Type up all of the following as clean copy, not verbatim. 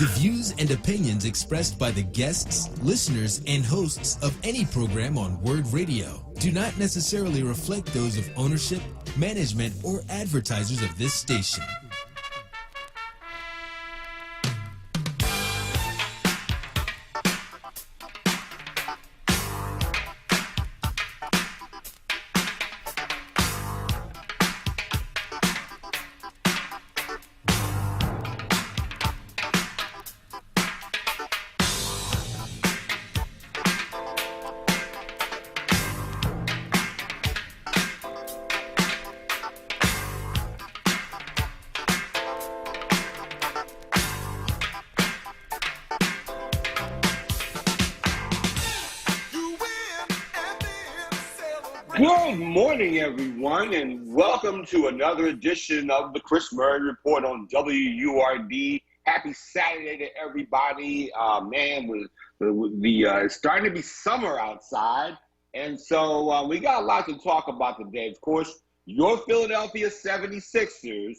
The views and opinions expressed by the guests, listeners, and hosts of any program on WURD Radio do not necessarily reflect those of ownership, management, or advertisers of this station. Good morning, everyone, and welcome to another edition of the Chris Murray Report on WURD. Happy Saturday to everybody. It's starting to be summer outside, and so we got a lot to talk about today. Of course, your Philadelphia 76ers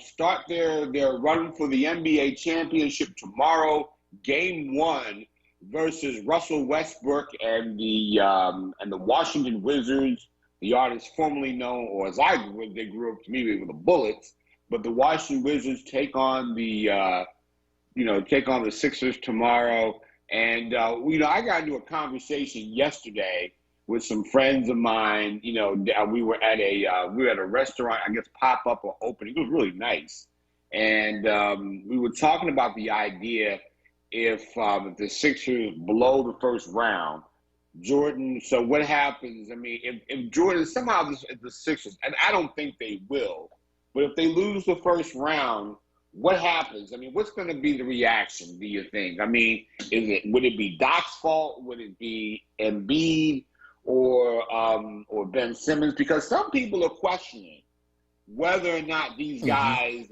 start their run for the NBA championship tomorrow, Game 1. Versus Russell Westbrook and the Washington Wizards, the artist formerly known, or as they grew up to me with the Bullets, but the Washington Wizards take on the Sixers tomorrow. And I got into a conversation yesterday with some friends of mine. We were at a restaurant, I guess pop up or opening. It was really nice, and we were talking about the idea. If the Sixers blow the first round, Jordan, so what happens? I mean, if Jordan, somehow the Sixers, and I don't think they will, but if they lose the first round, what happens? I mean, what's going to be the reaction, do you think? I mean, would it be Doc's fault? Would it be Embiid or Ben Simmons? Because some people are questioning whether or not these guys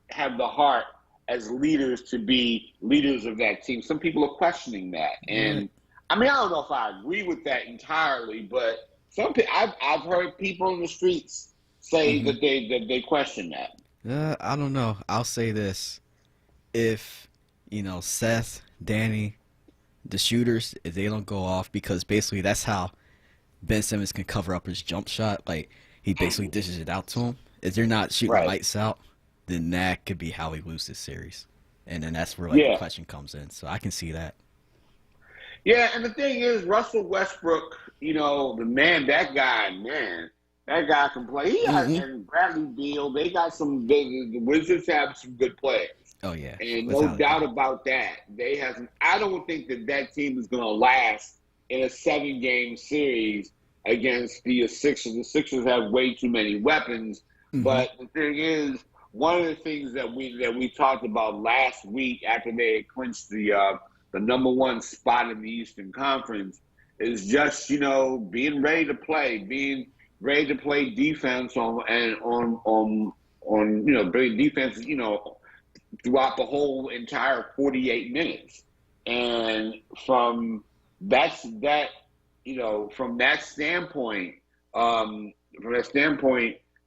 have the heart as leaders to be leaders of that team. Some people are questioning that. And I mean, I don't know if I agree with that entirely, but I've heard people in the streets say that they question that. I don't know. I'll say this. If, Seth, Danny, the shooters, if they don't go off, because basically that's how Ben Simmons can cover up his jump shot. Like, he basically dishes it out to him. If they're not shooting lights out, then that could be how we lose this series. And then that's where the question comes in. So I can see that. Yeah, and the thing is, Russell Westbrook, that guy can play. He has and Bradley Beal. They got the Wizards have some good players. Oh, yeah. And no doubt about that. I don't think that team is going to last in a 7-game series against the Sixers. The Sixers have way too many weapons. But the thing is, one of the things that we talked about last week after they had clinched the number 1 spot in the Eastern Conference is just being ready to play defense defense throughout the whole entire 48 minutes. And from that standpoint,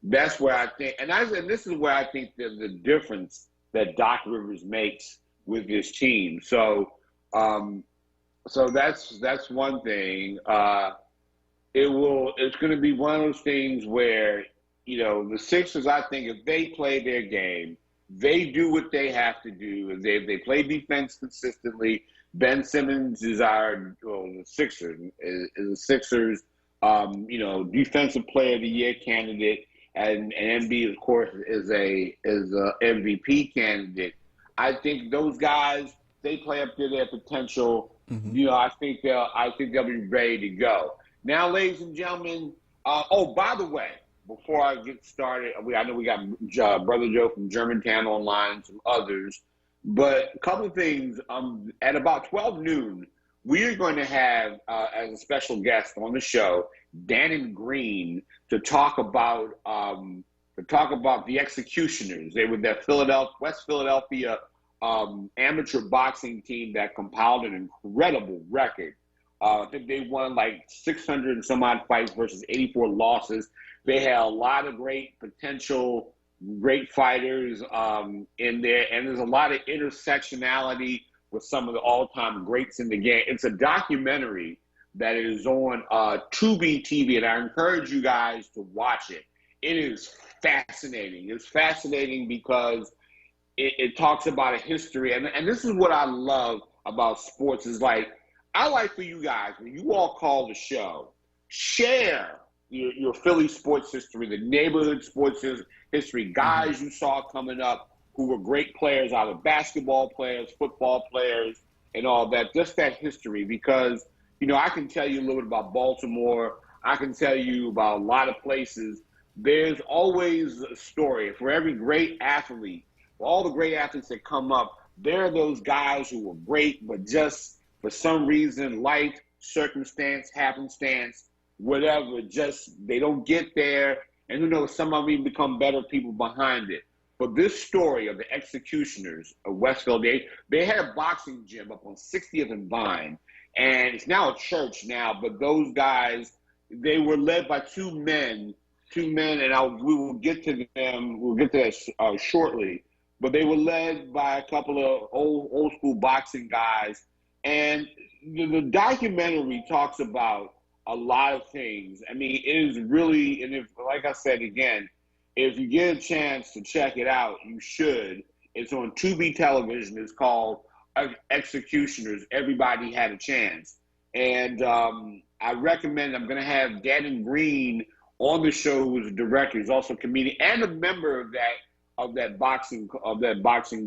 that's where I think, and this is where I think there's the difference that Doc Rivers makes with his team. So that's one thing. It's going to be one of those things where the Sixers, I think, if they play their game, they do what they have to do. If they play defense consistently, Ben Simmons is the Sixers, defensive player of the year candidate. And Embiid, of course, is a MVP candidate. I think those guys, they play up to their potential. I think they'll be ready to go. Now, ladies and gentlemen. By the way, before I get started, I know we got Brother Joe from Germantown online, some others, but a couple of things. At about 12 noon, we are going to have as a special guest on the show, Dannon Green, to talk about the Executioners. They were that West Philadelphia amateur boxing team that compiled an incredible record. I think they won like 600 and some odd fights versus 84 losses. They had a lot of great potential great fighters in there, and there's a lot of intersectionality with some of the all-time greats in the game. It's a documentary that is on Tubi TV, and I encourage you guys to watch it. It is fascinating. It's fascinating because it talks about a history, and this is what I love about sports is like, I like for you guys, when you all call the show, share your Philly sports history, the neighborhood sports history, guys you saw coming up who were great players, either basketball players, football players, and all that, just that history. Because, you know, I can tell you a little bit about Baltimore. I can tell you about a lot of places. There's always a story. For every great athlete, for all the great athletes that come up, there are those guys who were great, but just for some reason, life, circumstance, happenstance, whatever, just they don't get there. And who knows, some of them even become better people behind it. But this story of the executioners of Westfield, they had a boxing gym up on 60th and Vine, and it's now a church now, but those guys, they were led by two men, and we will get to them, we'll get to that shortly, but they were led by a couple of old school boxing guys. And the documentary talks about a lot of things. I mean, it is really, and if, like I said again, if you get a chance to check it out, you should. It's on Tubi television. It's called Executioners. Everybody Had a Chance. And I recommend, I'm going to have Dannon Green on the show, who's a director. He's also a comedian and a member of that boxing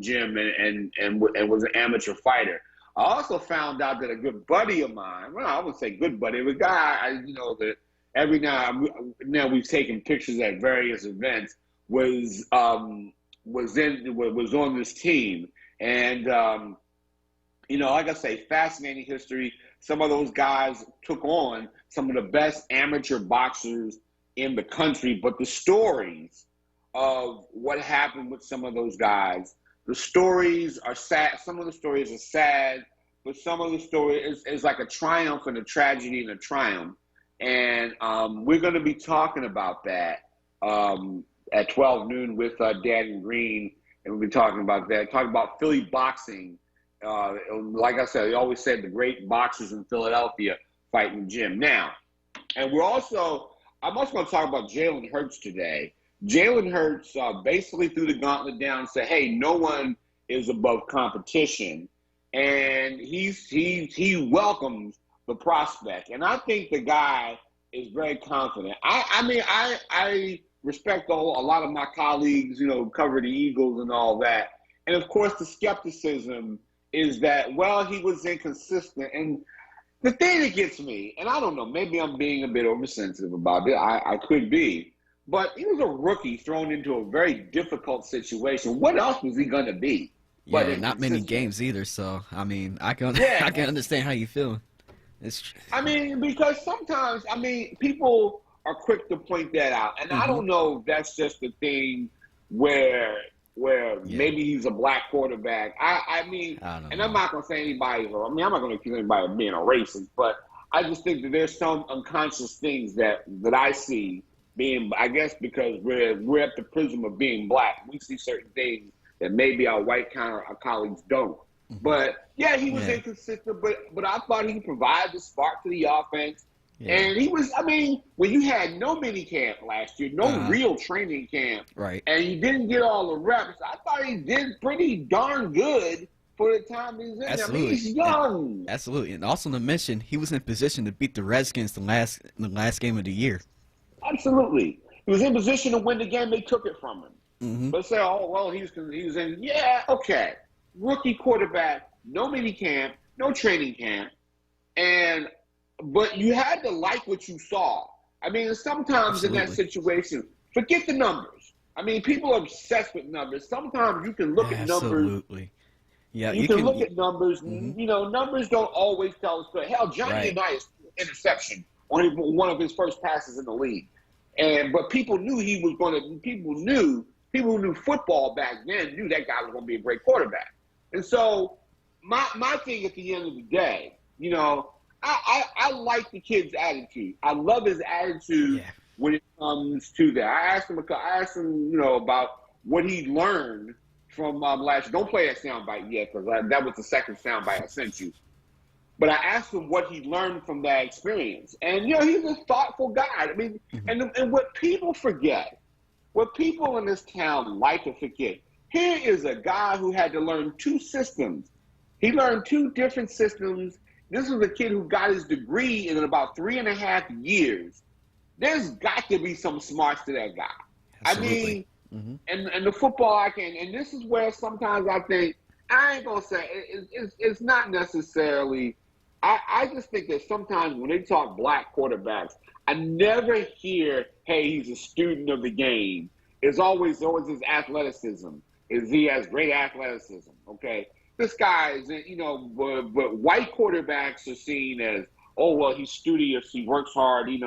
gym and was an amateur fighter. I also found out that a good buddy of mine, well, I wouldn't say good buddy, but a guy, that every now we've taken pictures at various events, was on this team. And, like I say, fascinating history. Some of those guys took on some of the best amateur boxers in the country, but the stories of what happened with some of those guys, the stories are sad. Some of the stories are sad, but some of the stories is like a triumph and a tragedy and a triumph. And we're going to be talking about that at 12 noon with Dannon Green, and we'll be talking about that, talking about Philly boxing. Like I said, they always said the great boxers in Philadelphia fight in the gym. Now, and I'm also going to talk about Jalen Hurts today. Jalen Hurts basically threw the gauntlet down and said, hey, no one is above competition. And he welcomes the prospect. And I think the guy is very confident. I respect a lot of my colleagues, cover the Eagles and all that. And, of course, the skepticism is that, well, he was inconsistent. And the thing that gets me, and I don't know, maybe I'm being a bit oversensitive about it. I could be. But he was a rookie thrown into a very difficult situation. What else was he going to be? Yeah, not many games either. So, I mean, I can understand how you feel. Because sometimes, people are quick to point that out. And I don't know if that's just the thing where maybe he's a black quarterback. I don't know. I'm not going to say anybody, I'm not going to accuse anybody of being a racist, but I just think that there's some unconscious things that I see being, I guess, because we're at the prism of being black. We see certain things that maybe our white colleagues don't. But, yeah, he was inconsistent, but I thought he provided the spark to the offense. Yeah. And he was, when you had no mini camp last year, no real training camp, right, and you didn't get all the reps, I thought he did pretty darn good for the time he's in. Absolutely. He's young. Absolutely. And also to mention, he was in position to beat the Redskins the last game of the year. Absolutely. He was in position to win the game. They took it from him. But say, oh, well, he was in, yeah, okay. Rookie quarterback, no mini camp, no training camp. But you had to like what you saw. Sometimes in that situation, forget the numbers. People are obsessed with numbers. Sometimes you can look at numbers. Absolutely. Yeah, you can look at numbers. Numbers don't always tell us good. Hell, Johnny Unitas interception on one of his first passes in the league. But people knew he was going to. People who knew football back then knew that guy was going to be a great quarterback. And so my thing at the end of the day, I like the kid's attitude. I love his attitude when it comes to that. I asked him, about what he learned from last year. Don't play that soundbite yet, because that was the second soundbite I sent you. But I asked him what he learned from that experience. And, he's a thoughtful guy. I mean, and what people forget, what people in this town like to forget, here is a guy who had to learn 2 systems. He learned 2 different systems. This is a kid who got his degree in about 3.5 years. There's got to be some smarts to that guy. Absolutely. I mean, and the football and this is where sometimes I think, I ain't going to say, it's not necessarily, I just think that sometimes when they talk black quarterbacks, I never hear, hey, he's a student of the game. It's always his athleticism. He has great athleticism, okay? This guy is, but white quarterbacks are seen as, oh, well, he's studious, he works hard, and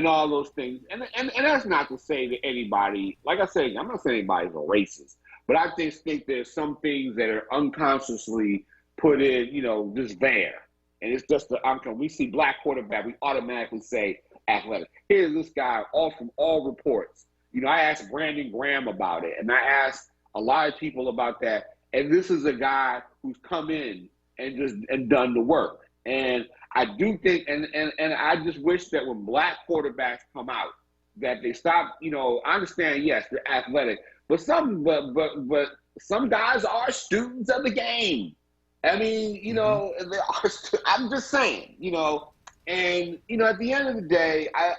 all those things. And that's not to say that anybody, like I said, I'm not saying anybody's a racist, but I just think there's some things that are unconsciously put in, just there. And it's just the outcome. We see black quarterback, we automatically say athletic. Here's this guy, all from all reports. I asked Brandon Graham about it, and I asked a lot of people about that. And this is a guy who's come in and done the work. And I do think, and I just wish that when black quarterbacks come out, that they stop. I understand, yes, they're athletic, but some guys are students of the game. I mean, they are. I'm just saying, and at the end of the day, I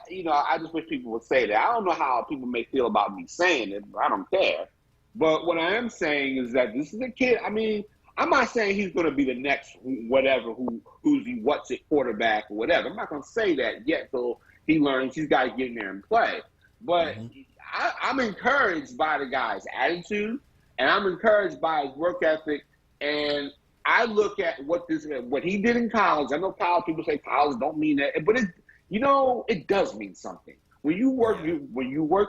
just wish people would say that. I don't know how people may feel about me saying it, but I don't care. But what I am saying is that this is a kid. I mean, I'm not saying he's going to be the next whatever, who's the what's it quarterback or whatever. I'm not going to say that yet till he learns he's got to get in there and play. But I'm encouraged by the guy's attitude, and I'm encouraged by his work ethic. And I look at what he did in college. I know college people say college don't mean that, but it does mean something. When you work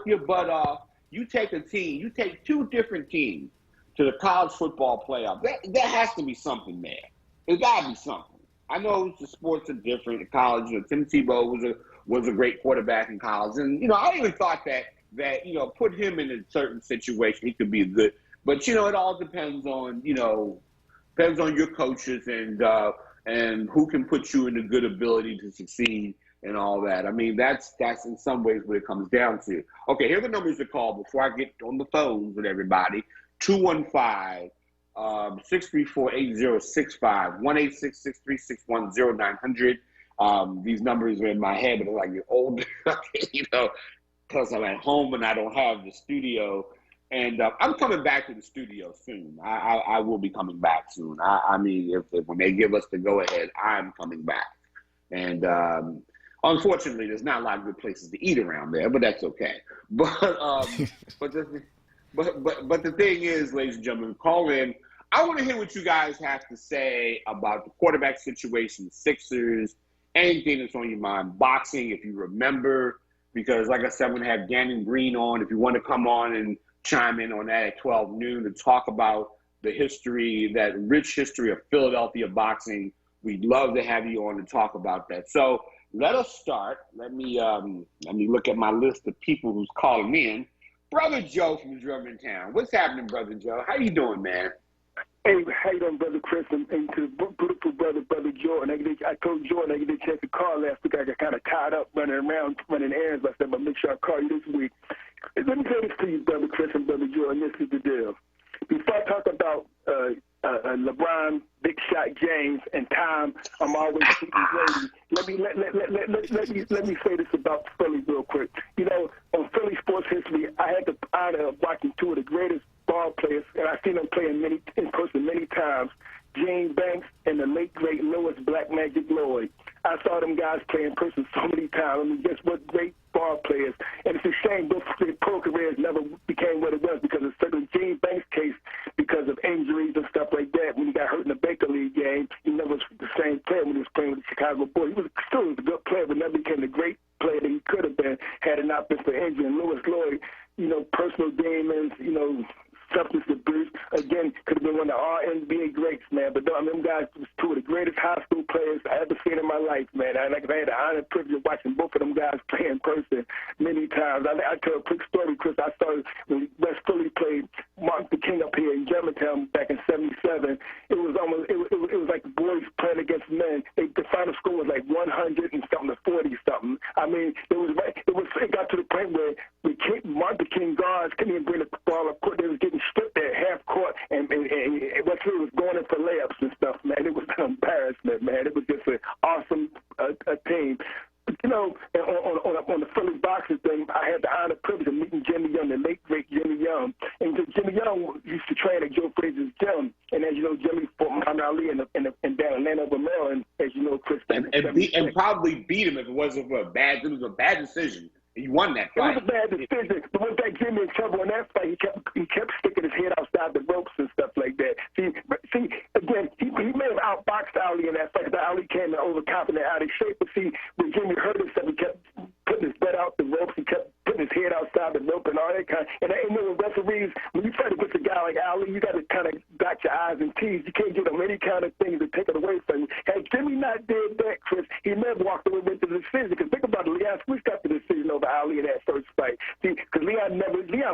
your butt off, you take a team, you take 2 different teams to the college football playoff. There has to be something there. There's got to be something. I know the sports are different in college. Tim Tebow was a great quarterback in college, and I even thought that put him in a certain situation, he could be good. But it all depends on your coaches and who can put you in a good ability to succeed and all that. I mean, that's in some ways what it comes down to. Okay, here are the numbers to call before I get on the phones with everybody. 215 634-8065, 1-866-361-0900. These numbers are in my head, but I get older, because I'm at home and I don't have the studio. And I'm coming back to the studio soon. I will be coming back soon. I mean, if when they give us the go-ahead, I'm coming back. And unfortunately, there's not a lot of good places to eat around there, but that's okay. But the thing is, ladies and gentlemen, call in. I want to hear what you guys have to say about the quarterback situation, Sixers, anything that's on your mind. Boxing, if you remember, because like I said, I'm going to have Gannon Green on. If you want to come on and chime in on that at 12 noon to talk about the history, that rich history of Philadelphia boxing, we'd love to have you on to talk about that. So let us start. Let me look at my list of people who's calling in. Brother Joe from Germantown. What's happening, Brother Joe? How you doing, man? Hey, how you doing, Brother Chris, and to the beautiful Brother Jordan. I told Jordan I didn't get a chance to call last week. I got kind of tied up running around, running errands. I said, but make sure I call you this week. Let me say this to you, Brother Chris and Brother Jordan. This is the deal. Before I talk about LeBron, Big Shot James, and Tom, I'm always keeping Brady. Let me say this about Philly real quick. On Philly sports history, I had the honor of watching 2 of the greatest ball players, and I've seen them play in person many times. Gene Banks and the late great Louis Black Magic Lloyd. I saw them guys play in person so many times. I mean, guess what? Great ball players. And it's a shame both their pro careers never became what it was because of certain Gene Banks' case, because of injuries and stuff like that. When he got hurt in the Baker League game, he never was the same player when he was playing with the Chicago Bulls. He was still a good player, but never became the great player that he could have been had it not been for injury. And Louis Lloyd, personal demons, substance abuse, again, could have been one of our NBA greats, man. But them guys was 2 of the greatest high school players I ever seen in my life, man. I had the honor and privilege of watching both of them guys play in person many times. I tell a quick story, Chris. I started when West Philly played Martin Luther King up here in Germantown back in '77. It was like the boys playing against men. The final score was like 100 and something to 40 something. I mean, it got to the point where Martin Luther King guards couldn't even bring the ball up court. They was getting stripped at half court, and Wesley was going in for layups and stuff. Man, it was an embarrassment. Man, it was just an awesome team. You know, on the Philly boxing thing, I had the honor privilege of meeting Jimmy Young, the late great Jimmy Young. And Jimmy Young used to train at Joe Frazier's gym. And as you know, Jimmy fought Muhammad Ali in down Landover, Maryland, as you know, Chris. And probably beat him if it wasn't for a bad decision. He won that fight. It was a bad decision. But when that Jimmy in trouble in that fight, he kept sticking his head outside the ropes and stuff like that. See, again, he may have outboxed Ali in that fight because Ali came in overconfident, out of shape. But see, when Jimmy hurt himself, he kept putting his butt out the ropes. He kept putting his head outside the rope and all that kind. And you know, referees, when you fight against a guy like Ali, you got to kind of dot your I's and T's. You can't give him any kind of things to take it away from you. Had Jimmy not did that, Chris, he never walked away with the decision. Because think about it, Leon Swiss got the decision over Ali in that first fight. See, because Leon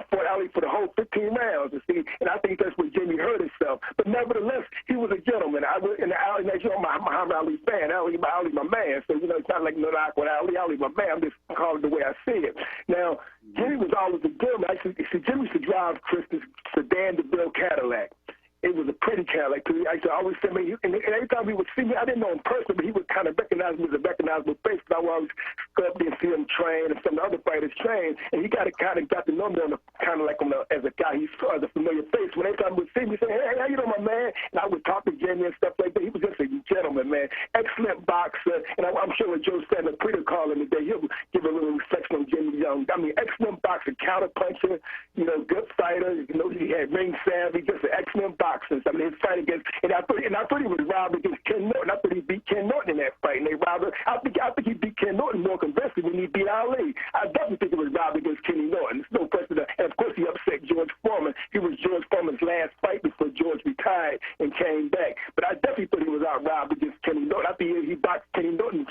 fought Ali for the whole 15 rounds. And I think that's where Jimmy hurt himself. But nevertheless, he was a gentleman. And as you know, I'm a Muhammad Ali fan. Ali my man. So, you know, it's not like no knock with Ali. Ali my man. I'm just calling it the way I see it. Now, Jimmy was always a gentleman. Jimmy used to drive Chris this sedan DeVille Cadillac. It was a pretty Cadillac. I used to always say, and every time he would see me, I didn't know him personally, but he would kind of recognize me as a recognizable face. But I would always go up there and see him train and some of the other fighters train. And he kind of got to know me as a guy he saw as a familiar face. When every time he would see me, he'd say, hey, how you doing, my man? And I would talk to Jimmy and stuff like that. He was just a gentleman, man. Excellent boxer. And I'm sure when Joe Stanley Prito called him today, he'll give a little reflection on Jimmy Young. I mean, excellent boxer, counterpuncher, you know, good fighter. You know, he had ring savvy, just an excellent boxer. I mean, his fight against, and I thought he was robbed against Ken Norton. I thought he beat Ken Norton in that fight, and they robbed him. I think he beat Ken Norton more convincingly when he beat Ali. I definitely think it was robbed against Kenny Norton. There's no question. And of course, he upset George Foreman. He was George Foreman's last fight before George retired and came back. But I definitely thought he was out robbed against Kenny Norton. I think he boxed Kenny Norton's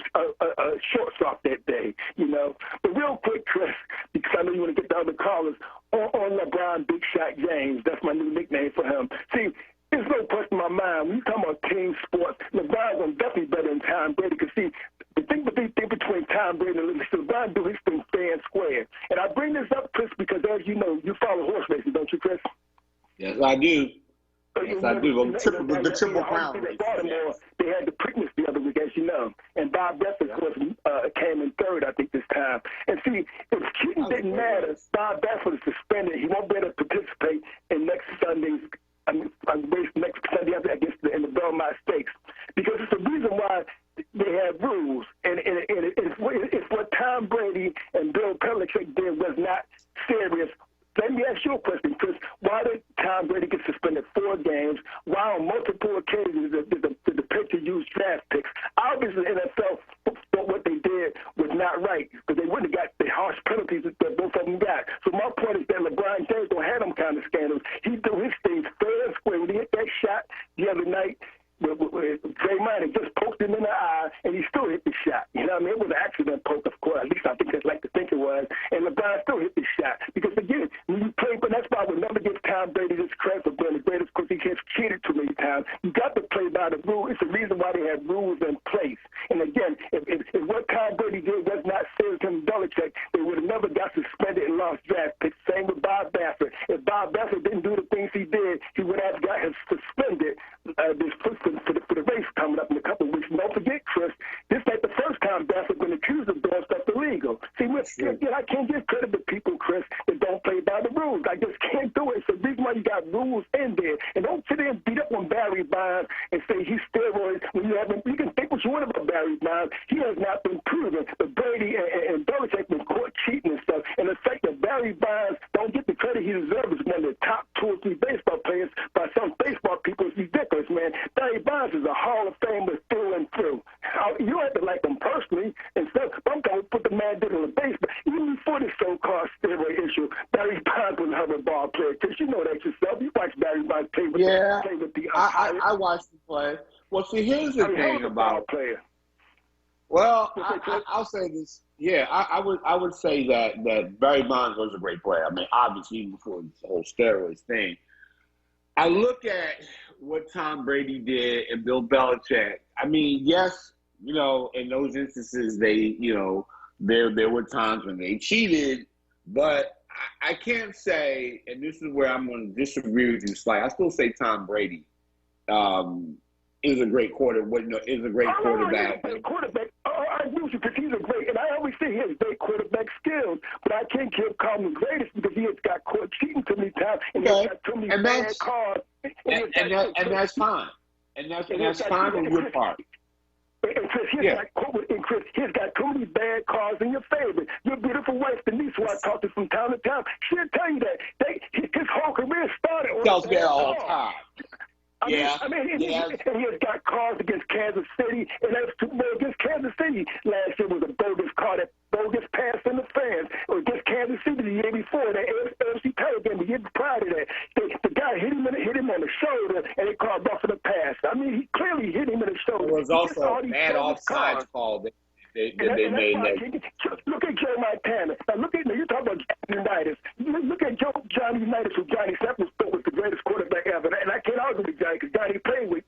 shorts off that day, you know. But real quick, Chris, because I know you want to get the other callers, on LeBron Big Shot James. That's my new nickname for him. See, there's no question in my mind. When you talk about team sports, LeBron's definitely better than Tom Brady. Because, see, the thing between Tom Brady and LeBron do his thing fair and square. And I bring this up, Chris, because as you know, you follow horse racing, don't you, Chris? Yes, I do. Yes, I do. The Triple Crown. Baltimore, they had the Preakness the other week, as you know. And Bob Beth, of course, came in third, I think, this time. And see, if cheating didn't matter, Bob Beth was suspended. He won't be able to participate in next Sunday's next Sunday against in the Belmont Stakes. Because it's the reason why they have rules. And it's what Tom Brady and Bill Belichick did was not serious. Let me ask you a question, Chris. Why did Tom Brady get suspended 4 games? Why on multiple occasions did the Patriots use draft picks? Obviously, the NFL thought what they did was not right because they wouldn't have got the harsh penalties that both of them got. So my point is that LeBron James don't have them kind of scandals. He do his things fair and square. When he hit that shot the other night, Draymond had just poked him in the eye, and he still hit the shot. You know what I mean? It was an accident poke, of course. At least I think I'd like to think it was. And LeBron still hit the shot. Because, again, when you play, but that's why I would never give Tom Brady this credit for being the greatest because he gets cheated too many times. You got to play by the rules. It's the reason why they have rules in place. And, again, if what Tom Brady did was not serious to Belichick, they would have never got suspended and lost draft picks. Same with Bob Baffert. If Bob Baffert didn't do the things he did, he would have got him suspended for the race coming up in a couple of weeks. And don't forget, Chris, this ain't the first time Baffert's been accused of doing stuff illegal. See, I can't give credit to people, Chris, that don't play by the rules. I just can't do it. So the reason why you got rules in there. And don't sit there and beat up on Barry Bonds and say he's steroids when you haven't. You can think what you want about Barry Bonds. He has not been proven. But Brady and Belichick been caught cheating and stuff. And the fact that Barry Bonds don't get the credit he deserves as one of the top 2 or 3 baseball players by some baseball people is ridiculous, man. Barry Bonds is a Hall of Famer through and through. You don't have to like him personally and stuff, but I'm going to put the man did on the base. But even before this so-called steroid issue, Barry Bonds was a hell of a ball player. Because you know that yourself. You watch Barry Bonds play with I watched him play. Well, see, here's the thing about player. Well, I'll say this. Yeah, I would say that Barry Bonds was a great player. I mean, obviously, even before the whole steroids thing. I look at what Tom Brady did and Bill Belichick. I mean, yes, in those instances, there were times when they cheated, but I can't say, and this is where I'm going to disagree with you slightly. I still say Tom Brady is a great quarterback. Quarterback. I use it because he's a great, and I always say he has great quarterback skills, but I can't call him the greatest because he has got caught cheating too many times, and he's got too many bad cards. And that's fine. And that's fine on your part. And Chris, he's got too many bad cards in your favor. Your beautiful wife, Denise, who I talk to from time to time, she'll tell you that his whole career started on tells me that all the time. He has got cards against Kansas City, and that's too bad. Against Kansas City last year was a bogus card, that bogus pass in the fans. Or against Kansas City the year before, that AFC title game, the year prior to that, the guy hit him on the shoulder, and they called roughing the pass. I mean, he clearly hit him in the shoulder. There was also a bad offsides call that they made. Look at Joe Montana. Now you talk about Johnny Unitas. Look at Johnny Unitas, who Johnny Stephen thought was the greatest quarterback ever. And I can't argue with Johnny because Johnny played with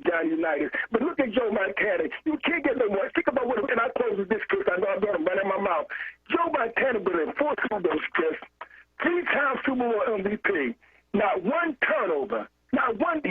Johnny Unitas. But look at Joe Montana. You can't get no more. Think about and I close with this, Chris. I know I'm going to run in my mouth. Joe Montana been in 4 Super Bowls, Chris. 3-time Super Bowl MVP. Not one turnover. Not one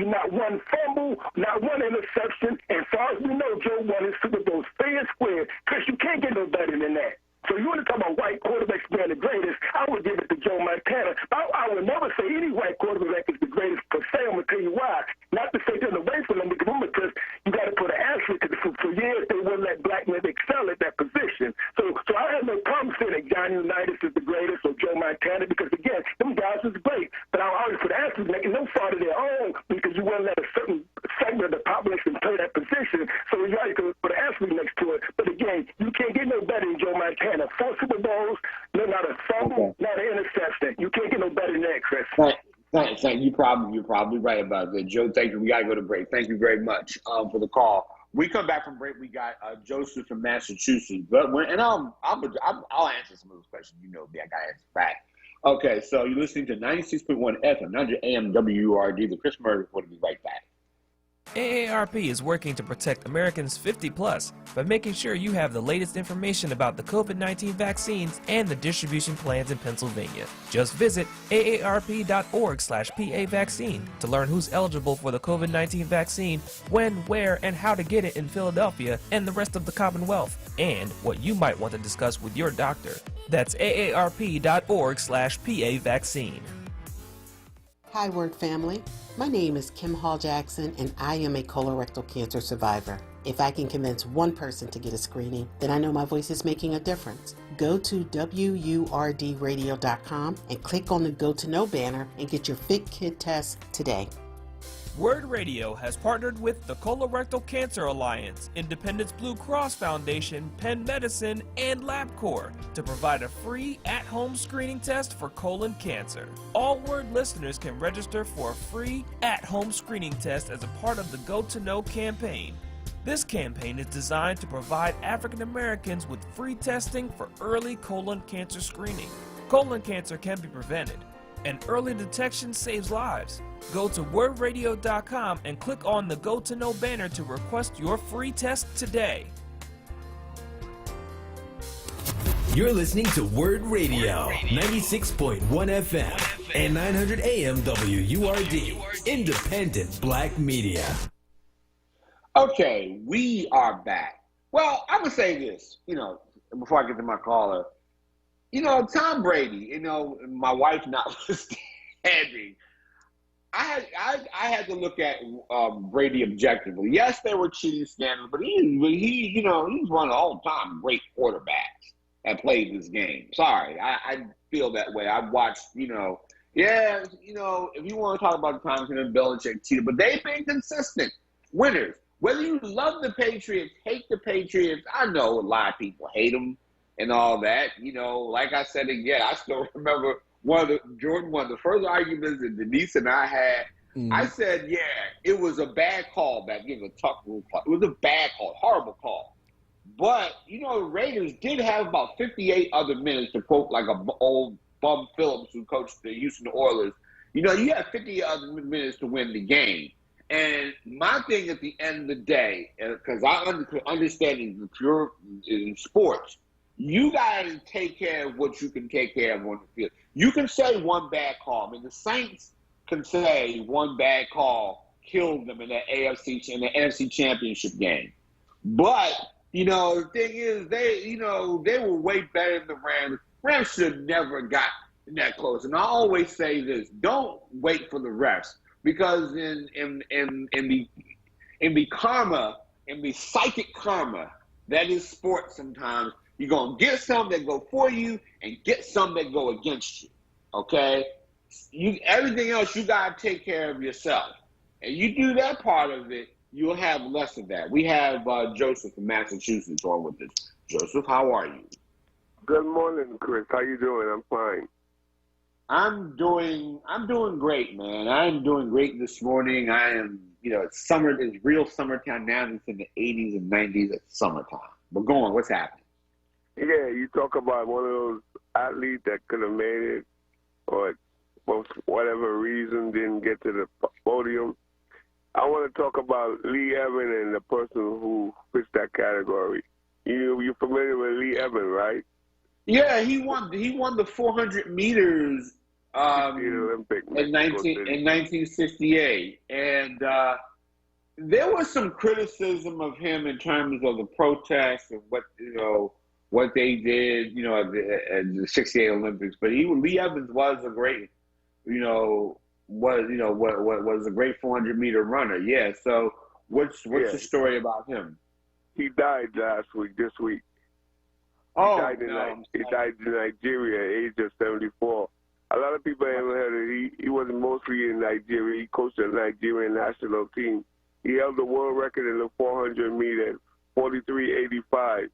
fumble, not one interception. And as far as we know, Joe won his Super Bowls fair and square. Chris, you can't get no better than that. So you want to talk about white quarterbacks being the greatest, I would give it to Joe Montana. I would never say any white quarterback is the greatest per se. I'm going to tell you why. Not to say there's away from them, because you got to put an asterisk, because for years they wouldn't let black men excel at that position. So I have no problem saying that Johnny Unitas is the greatest or Joe Montana, because again, them guys is great. But I always put an asterisk, making no fault of their own, because you wouldn't let a certain segment of the population play that position. So you got to put an asterisk next to it. But again, you can't get no better than Joe Montana. 4 Super Bowls, not a fumble, not an interception. You can't get no better than that, Chris. Thanks. You're probably right about that, Joe. Thank you. We got to go to break. Thank you very much for the call. We come back from break. We got Joseph from Massachusetts, I'll answer some of those questions. I got to answer back. Okay, so you're listening to 96.1 FM, 900 AM WURD. The Chris Murray Report. Will be right back. AARP is working to protect Americans 50 plus by making sure you have the latest information about the COVID-19 vaccines and the distribution plans in Pennsylvania. Just visit aarp.org/PA vaccine to learn who's eligible for the COVID-19 vaccine, when, where, and how to get it in Philadelphia and the rest of the Commonwealth, and what you might want to discuss with your doctor. That's aarp.org/PA vaccine. Hi, WURD family. My name is Kim Hall Jackson, and I am a colorectal cancer survivor. If I can convince one person to get a screening, then I know my voice is making a difference. Go to WURDradio.com and click on the Go to Know banner and get your Fit Kid test today. WURD Radio has partnered with the Colorectal Cancer Alliance, Independence Blue Cross Foundation, Penn Medicine, and LabCorp to provide a free at-home screening test for colon cancer. All WURD listeners can register for a free at-home screening test as a part of the Go to Know campaign. This campaign is designed to provide African Americans with free testing for early colon cancer screening. Colon cancer can be prevented, and early detection saves lives. Go to WURDradio.com and click on the Go to Know banner to request your free test today. You're listening to WURD Radio, 96.1 FM and 900 AM WURD, independent black media. Okay, we are back. Well, I would say this, before I get to my caller. Tom Brady, my wife notwithstanding, I had to look at Brady objectively. Yes, there were cheating scandals, but he's one of the all-time great quarterbacks that played this game. Sorry, I feel that way. I've watched, if you want to talk about the times when Belichick cheated, but they've been consistent winners. Whether you love the Patriots, hate the Patriots, I know a lot of people hate them and all that. Like I said again, I still remember one of the first arguments that Denise and I had. Mm-hmm. I said, it was a bad call back in the Tuck Rule. It was a bad call, horrible call. But, you know, the Raiders did have about 58 other minutes, to quote like a old Bum Phillips who coached the Houston Oilers. You know, you have 50 other minutes to win the game. And my thing at the end of the day, because I understand that you're in sports, you got to take care of what you can take care of on the field. You can say one bad call. I mean, the Saints can say one bad call killed them in the NFC Championship game. But, you know, the thing is, they were way better than the Rams. Rams should have never got that close. And I always say this: don't wait for the refs, because in the karma, in the psychic karma that is sports, sometimes you're gonna get some that go for you and get some that go against you. Okay, everything else you gotta take care of yourself, and you do that part of it, you'll have less of that. We have Joseph from Massachusetts on with us. Joseph, how are you? Good morning, Chris. How you doing? I'm fine. I'm doing great, man. I am doing great this morning. I am, you know, it's summer. It's real summertime now. It's in the 80s and 90s. It's summertime. But go on, what's happening? Yeah, you talk about one of those athletes that could have made it, or for whatever reason didn't get to the podium. I want to talk about Lee Evans and the person who fits that category. You're familiar with Lee Evans, right? Yeah, he won the 400 meters in 1968, and there was some criticism of him in terms of the protests and what they did, you know, at the 68 Olympics. But Lee Evans was a great, was a great 400 meter runner. Yeah. So what's the story about him? He died this week. He died in Nigeria at the age of 74. A lot of people haven't heard it. He wasn't mostly in Nigeria. He coached the Nigerian national team. He held the world record in the 400 meter, 43.85.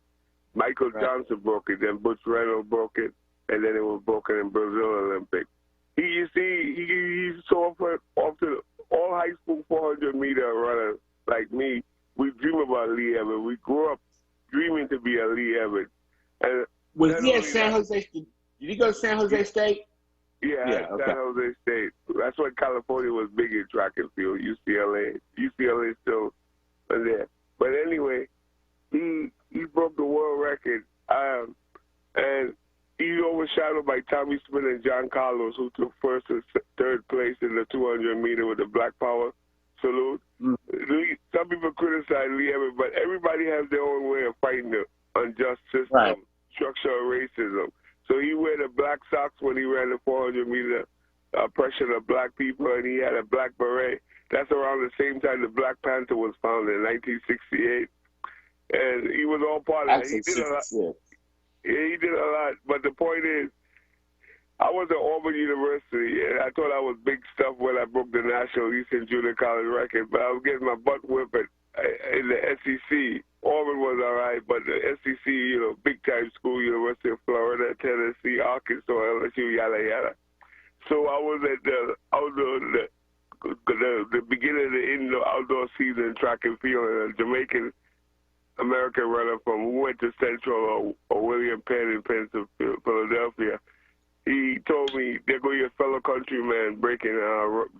Michael Johnson broke it, then Butch Reynolds broke it, and then it was broken in Brazil Olympics. He's so often all high school 400 meter runners like me, we dream about Lee Evans. We grew up dreaming to be a Lee Evans. And was he at San Jose? Did he go to San Jose State? Yeah, San Jose State. That's when California was big in track and field. UCLA still there. But anyway, he broke the world record, and he overshadowed by Tommy Smith and John Carlos, who took first and third place in the 200 meter with the Black Power salute. Some people criticize Lee Evans, but everybody has their own way of fighting the unjust system, structural racism. So he wore the black socks when he ran the 400 meter, oppression of black people, and he had a black beret. That's around the same time the Black Panther was founded in 1968. And he was all part of it. He did a lot. Yeah, he did a lot. But the point is, I was at Auburn University, and I thought I was big stuff when I broke the National Eastern Junior College record, but I was getting my butt whipped in the SEC. Auburn was all right, but the SEC, big-time school, University of Florida, Tennessee, Arkansas, LSU, yada, yada. So I was at the beginning of the outdoor season track and field, and a Jamaican American runner who went to Central or William Penn in Philadelphia. He told me, there go your fellow countryman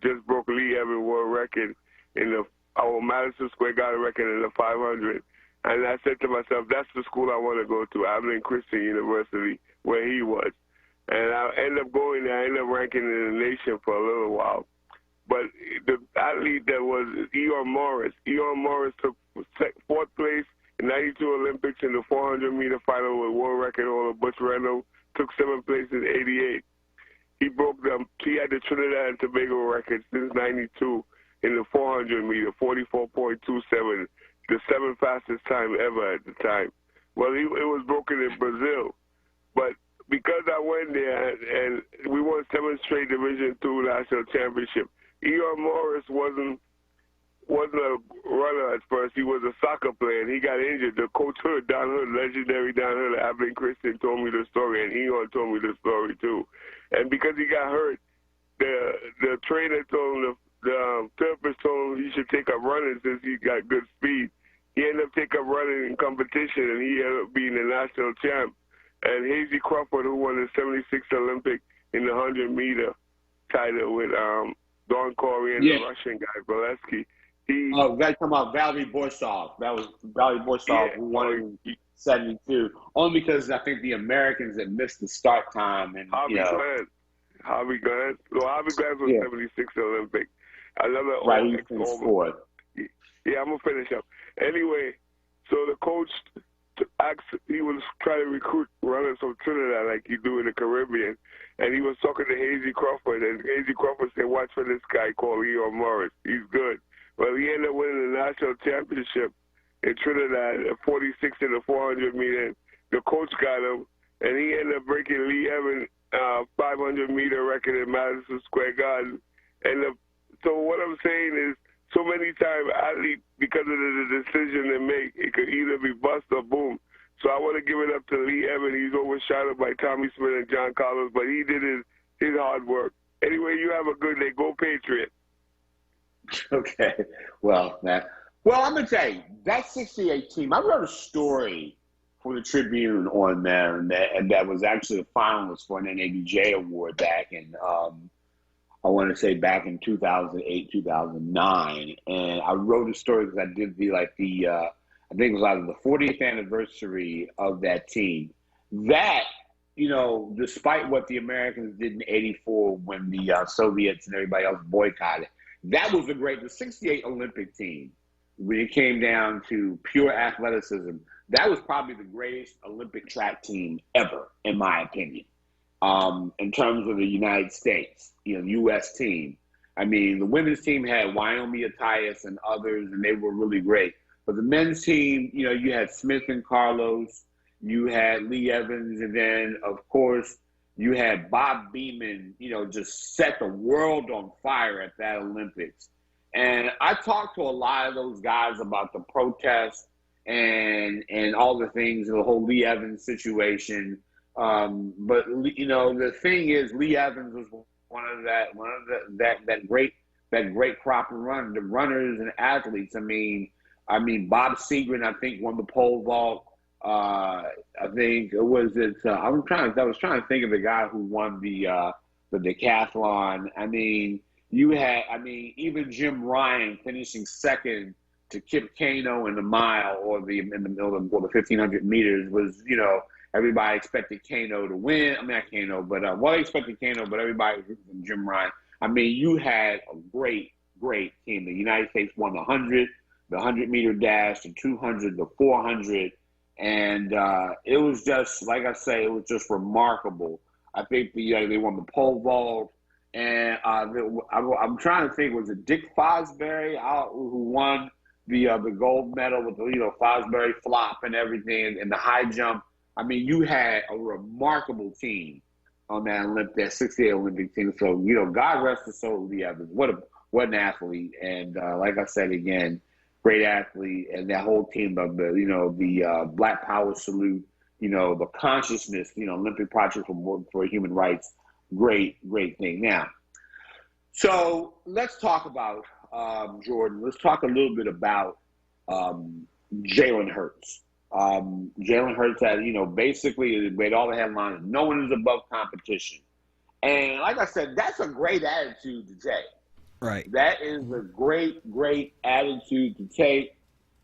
just broke Lee Evans world record in our Madison Square Garden record in the 500. And I said to myself, that's the school I want to go to, Abilene Christian University, where he was. And I ended up going there. I ended up ranking in the nation for a little while. But the athlete that was Eon Morris took fourth place in 92 Olympics in the 400 meter final with world record holder Butch Reynolds, took seventh place in 88. He had the Trinidad and Tobago record since 92 in the 400 meter, 44.27, the seventh fastest time ever at the time. Well, it was broken in Brazil. But because I went there and we won 7 straight Division II national championship, Eon Morris wasn't a runner at first. He was a soccer player, and he got injured. The coach Hood, Don Hood, legendary Don Hood at Abilene Christian, told me the story, and Eon told me the story too. And because he got hurt, the trainer told him, the therapist told him he should take up running since he got good speed. he ended up taking up running in competition, and he ended up being the national champ. And Hazy Crawford, who won the 76 Olympic in the 100-meter title with Don Corey and the Russian guy, Valesky. Oh, guys talking about Valery Borsov. That was Valery Borsov who won in 72. Only because I think the Americans had missed the start time. And Harvey Glenn. Well, Harvey Glenn was 76 Olympic. Another sport. Yeah, I'm going to finish up. Anyway, so the coach he was trying to recruit runners from Trinidad like you do in the Caribbean, and he was talking to Hazy Crawford, and Hazy Crawford said, watch for this guy called Leon Morris. He's good. Well, he ended up winning the national championship in Trinidad at 46 in the 400 meter. The coach got him, and he ended up breaking Lee Evans' 500-meter record in Madison Square Garden. And so what I'm saying is, so many times athletes, because of the decision they make, it could either be bust or boom. So I want to give it up to Lee Evans. He's overshadowed by Tommy Smith and John Carlos, but he did his hard work. Anyway, you have a good day. Go Patriots. Okay. Well, I'm going to tell you, that 68 team, I wrote a story for the Tribune on them, and that was actually a finalist for an NABJ award back in I want to say back in 2008, 2009. And I wrote a story because I did I think it was either the 40th anniversary of that team. That, despite what the Americans did in 84 when the Soviets and everybody else boycotted, that was the 68 Olympic team. When it came down to pure athleticism, that was probably the greatest Olympic track team ever, in my opinion. In terms of the United States, U.S. team. I mean, the women's team had Wyoming Attias and others, and they were really great. But the men's team, you had Smith and Carlos, you had Lee Evans, and then, of course, you had Bob Beamon, just set the world on fire at that Olympics. And I talked to a lot of those guys about the protests and all the things, the whole Lee Evans situation. But the thing is, Lee Evans was one of that great crop of runners and athletes. I mean, Bob Seagren, I think, won the pole vault. I think it was I was trying to think of the guy who won the decathlon. I mean, even Jim Ryan finishing second to Kip Kano in the mile or the 1500 meters was, everybody expected Kano to win. I mean, not Kano, but they expected Kano, but everybody was from Jim Ryan. I mean, you had a great team. The United States won the 100, the 100-meter dash, the 200, the 400, and it was just, like I say, it was just remarkable. I think they won the pole vault, and I'm trying to think, was it Dick Fosbury who won the gold medal with the Fosbury flop and everything, and the high jump? I mean, you had a remarkable team on that 68 Olympic team. So, God rest his soul, Lee Evans. What an athlete. And like I said again, great athlete. And that whole team of the Black Power salute, the consciousness, Olympic Project for Human Rights, great thing. Now, so let's talk about Jordan. Let's talk a little bit about Jalen Hurts. Jalen Hurts had, basically made all the headlines. No one is above competition. And like I said, that's a great attitude to take. Right. That is a great attitude to take.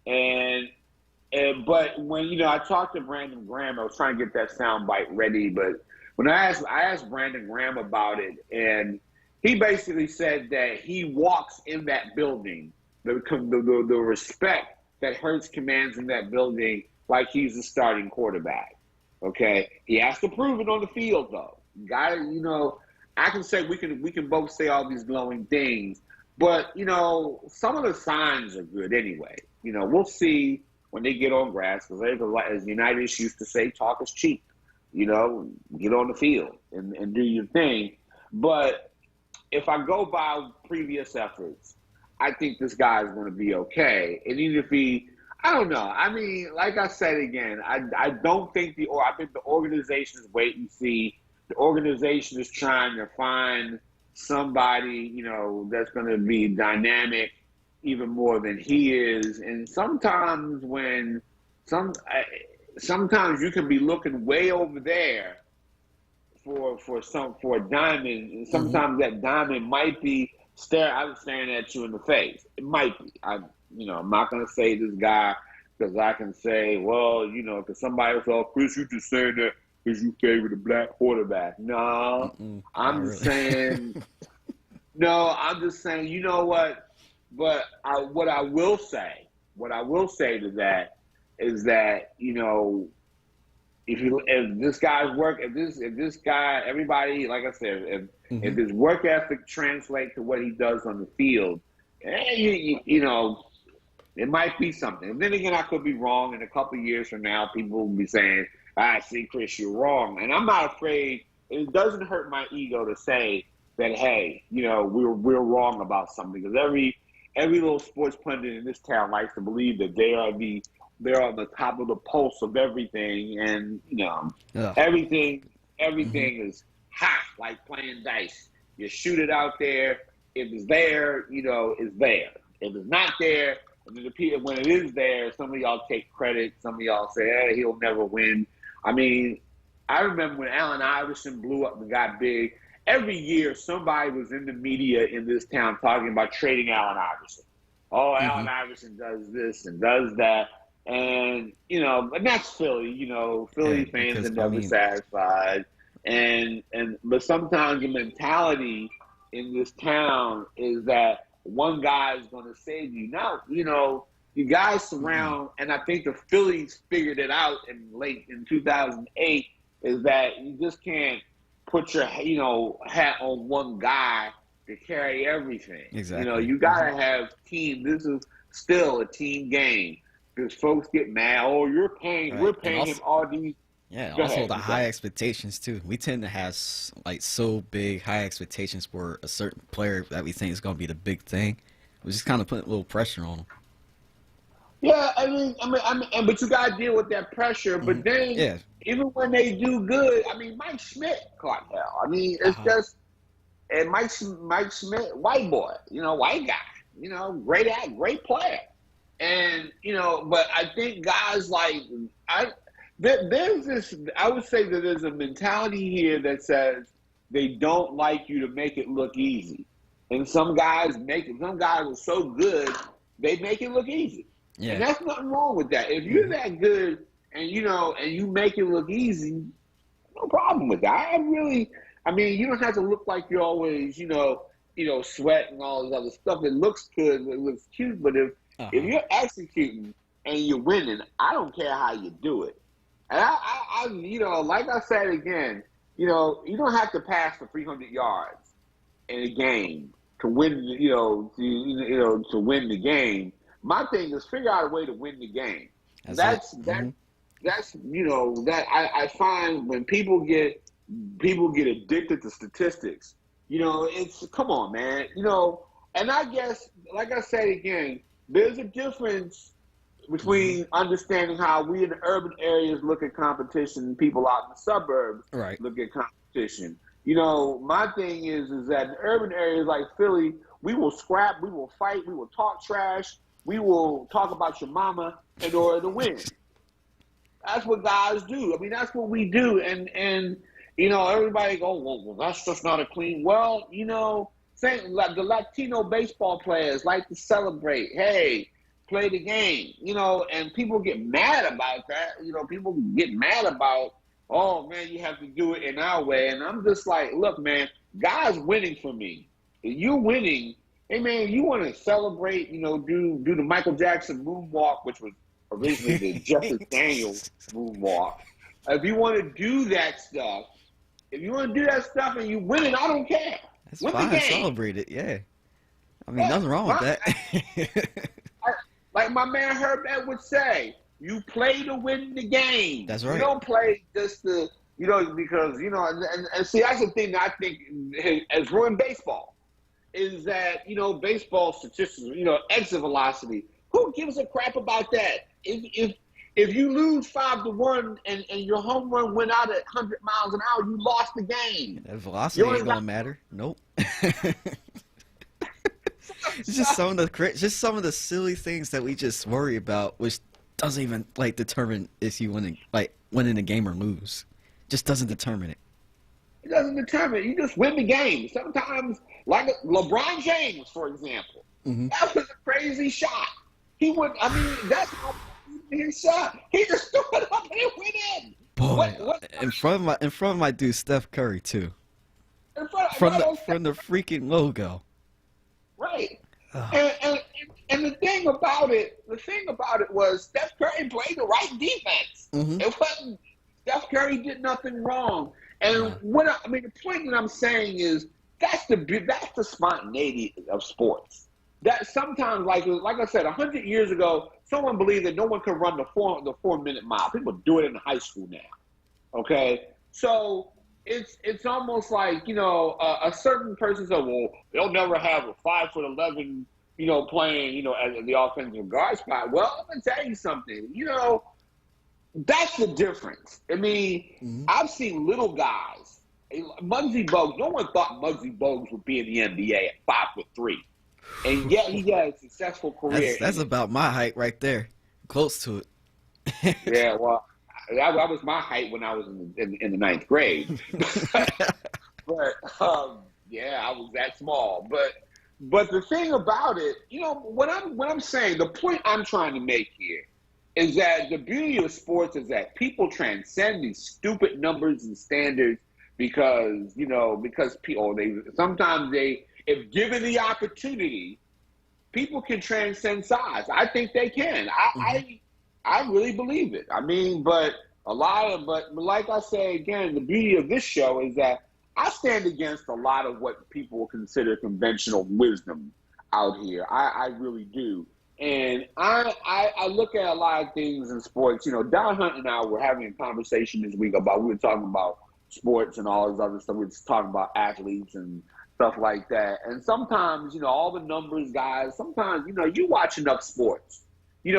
But when, I talked to Brandon Graham, I was trying to get that soundbite ready, but when I asked Brandon Graham about it, and he basically said that he walks in that building, the respect that Hurts commands in that building, like he's the starting quarterback. Okay, he has to prove it on the field, though. I can say we can both say all these glowing things, but some of the signs are good anyway. We'll see when they get on grass, because as Unitas used to say, talk is cheap. Get on the field and do your thing. But if I go by previous efforts, I think this guy is going to be okay. And even if I don't know. I mean, like I said again, I don't think I think the organization is wait and see. The organization is trying to find somebody, that's going to be dynamic even more than he is. And sometimes sometimes you can be looking way over there for a diamond, and sometimes that diamond might be staring at you in the face. It might be. I'm not gonna say this guy because I can say, well, because somebody else, Chris, you just saying that because you favor the black quarterback. No, I'm just saying. No, I'm just saying. You know what? But what I will say to that is that if this guy's work, if this guy, everybody, like I said, if his work ethic translates to what he does on the field, it might be something. And then again, I could be wrong. In a couple of years from now, people will be saying, see, Chris, you're wrong. And I'm not afraid. It doesn't hurt my ego to say that, hey, we're wrong about something. Because every little sports pundit in this town likes to believe that they're on the top of the pulse of everything. And, everything is hot, like playing dice. You shoot it out there. If it's there, it's there. If it's not there, and then when it is there, some of y'all take credit. Some of y'all say, hey, he'll never win. I mean, I remember when Allen Iverson blew up and got big. Every year, somebody was in the media in this town talking about trading Allen Iverson. Oh, Allen Iverson does this and does that. And, and that's Philly. Philly fans are never satisfied. But sometimes the mentality in this town is that one guy is going to save you. Now, you guys surround, and I think the Phillies figured it out in 2008, is that you just can't put your hat on one guy to carry everything. Exactly. You gotta have team. This is still a team game because folks get mad. Oh, we're paying him all these. Yeah, also the high expectations too. We tend to have so big high expectations for a certain player that we think is going to be the big thing. We just kind of put a little pressure on them. Yeah, I mean, but you got to deal with that pressure. But then, even when they do good, Mike Schmidt caught hell. It's just, and Mike Schmidt, white boy, white guy, great player, and but I think guys like there's this. I would say that there's a mentality here that says they don't like you to make it look easy, and some guys are so good they make it look easy. Yeah. And that's nothing wrong with that. If you're that good and you make it look easy, no problem with that. You don't have to look like you're always, sweat and all this other stuff. It looks good, it looks cute, but if you're executing and you're winning, I don't care how you do it. And I like I said again, you don't have to pass for 300 yards in a game to win, to win the game. My thing is figure out a way to win the game. That's I find when people get addicted to statistics, it's come on, man, and I guess like I said again, there's a difference between understanding how we in the urban areas look at competition and people out in the suburbs look at competition. My thing is that in urban areas like Philly, we will scrap, we will fight, we will talk trash. We will talk about your mama in order to win. That's what guys do. That's what we do. And everybody go, well, that's just not a clean. Well, saying like the Latino baseball players like to celebrate. Hey, play the game. And people get mad about that. People get mad about, oh man, you have to do it in our way. And I'm just like, look, man, guys winning for me. If you're winning. Hey man, you want to celebrate? Do the Michael Jackson moonwalk, which was originally the Justice Daniels moonwalk. If you want to do that stuff, and you win it, I don't care. That's fine. Celebrate it, yeah. Nothing wrong with that. Like my man Herb Ed would say, you play to win the game. That's right. You don't play just to, because and see that's the thing that I think has ruined baseball. Is that, baseball statistics, exit velocity. Who gives a crap about that? If you lose 5-1 and your home run went out at 100 miles an hour, you lost the game. That velocity ain't going to matter. Nope. It's just some of the silly things that we just worry about, which doesn't even like determine if you winning a game or lose. Just doesn't determine it. It doesn't determine. You just win the game. Sometimes, like LeBron James, for example, that was a crazy shot. He would. I mean, that's how his shot. He just threw it up and it went in. Boy, in front of my dude Steph Curry too. From the freaking logo. Right. And the thing about it was Steph Curry played the right defense. It wasn't Steph Curry did nothing wrong. And the point that I'm saying is that's the spontaneity of sports. That sometimes, like I said, 100 years ago, someone believed that no one could run the 4-minute mile. People do it in high school now. Okay, so it's almost like, a certain person said, well, they'll never have a 5'11", playing, as the offensive guard spot. Well, I'm gonna tell you something. That's the difference. I mean, I've seen little guys. Muggsy Bogues. No one thought Muggsy Bogues would be in the NBA at 5'3", and yet he had a successful career. That's about my height right there, close to it. Yeah, well. That was my height when I was in the ninth grade. But I was that small. But the thing about it, what I'm saying, the point I'm trying to make here is that the beauty of sports is that people transcend these stupid numbers and standards because people if given the opportunity, people can transcend size. I think they can. I really believe it. I mean, but like I say again, the beauty of this show is that I stand against a lot of what people consider conventional wisdom out here. I really do. And I look at a lot of things in sports. Don Hunt and I were having a conversation this week we were talking about sports and all this other stuff. We were talking about athletes and stuff like that. And sometimes, all the numbers guys, sometimes, you watch enough sports. If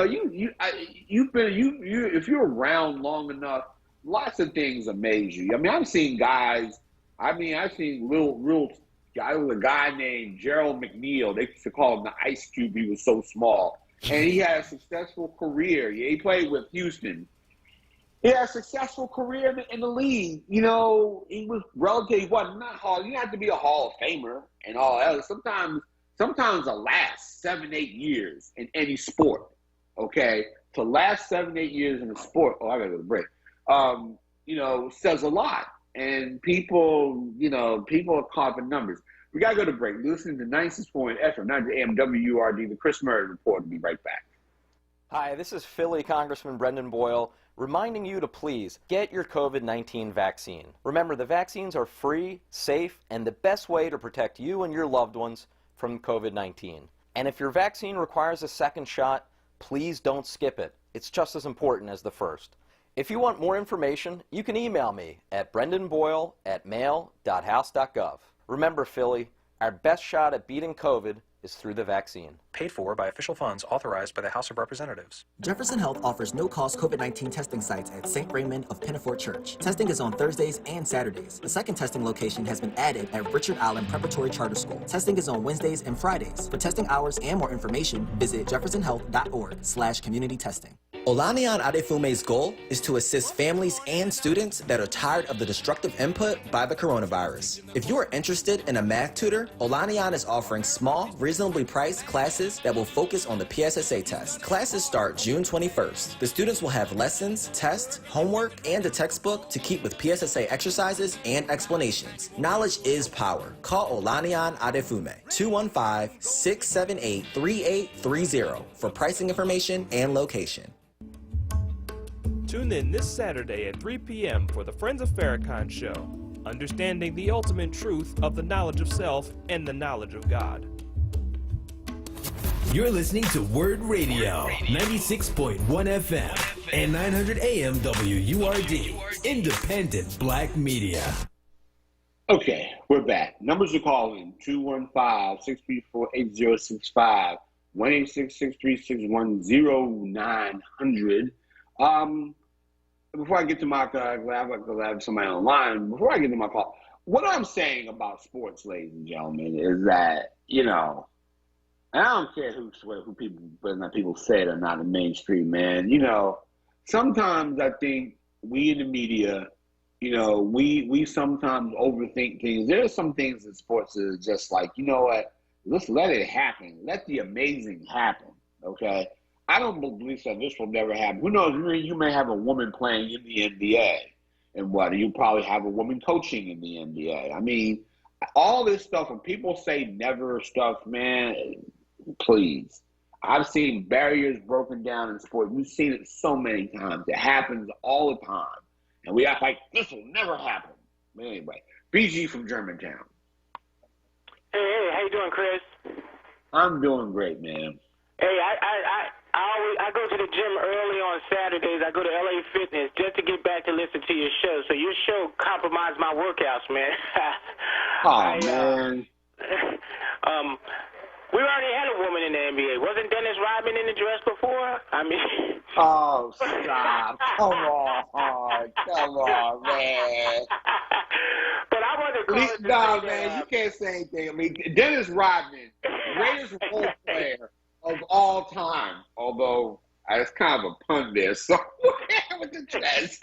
you're around long enough, lots of things amaze you. I mean, I've seen guys. I've seen real guy. There was a guy named Gerald McNeil. They used to call him the Ice Cube. He was so small, and he had a successful career. Yeah, he played with Houston. He had a successful career in the league. He was relatively not hard. You don't have to be a Hall of Famer and all that. Sometimes it lasts 7-8 years in any sport. Okay, to last 7-8 years in a sport, I gotta go to break, says a lot. And people are caught in numbers. We gotta go to break. Listening to 96.1 FM, 90 AM WURD, the Chris Murray Report. We'll be right back. Hi, this is Philly Congressman Brendan Boyle, reminding you to please get your COVID-19 vaccine. Remember, the vaccines are free, safe, and the best way to protect you and your loved ones from COVID-19. And if your vaccine requires a second shot, please don't skip it. It's just as important as the first. If you want more information, you can email me at brendanboyle@mail.house.gov. Remember, Philly, our best shot at beating COVID is through the vaccine. Paid for by official funds authorized by the House of Representatives. Jefferson Health offers no-cost COVID-19 testing sites at St. Raymond of Pinafort Church. Testing is on Thursdays and Saturdays. A second testing location has been added at Richard Allen Preparatory Charter School. Testing is on Wednesdays and Fridays. For testing hours and more information, visit jeffersonhealth.org/community testing. Olaniyan Adefume's goal is to assist families and students that are tired of the destructive input by the coronavirus. If you are interested in a math tutor, Olaniyan is offering small, reasonably priced classes that will focus on the PSSA test. Classes start June 21st. The students will have lessons, tests, homework, and a textbook to keep with PSSA exercises and explanations. Knowledge is power. Call Olaniyan Adefume, 215-678-3830 for pricing information and location. Tune in this Saturday at 3 p.m. for the Friends of Farrakhan show, understanding the ultimate truth of the knowledge of self and the knowledge of God. You're listening to WURD Radio, 96.1 FM and 900 AM WURD, independent black media. Okay, we're back. Numbers to call in, 215-634-8065, 1-866-336-100900. Before I get to my call, I have somebody online. Before I get to my call, what I'm saying about sports, ladies and gentlemen, is that, And I don't care who people, whether or not people say it or not in mainstream, man. You know, sometimes I think we in the media, you know, we sometimes overthink things. There are some things in sports that are just like, you know what, let's let it happen. Let the amazing happen, okay? I don't believe that this will never happen. Who knows, you may have a woman playing in the NBA, and you probably have a woman coaching in the NBA. I mean, all this stuff, when people say never stuff, man, please. I've seen barriers broken down in sports. We've seen it so many times. It happens all the time. And we act like this will never happen. But anyway, BG from Germantown. Hey, how you doing, Chris? I'm doing great, man. Hey, I go to the gym early on Saturdays. I go to LA Fitness just to get back to listen to your show. So your show compromised my workouts, man. Man. We already had a woman in the NBA. Wasn't Dennis Rodman in the dress before? I mean... Oh, stop. Come on, man. But I wasn't calling to No, say man, that, you can't say anything. I mean, Dennis Rodman, greatest role player of all time, although it's kind of a pun there, so with the dress.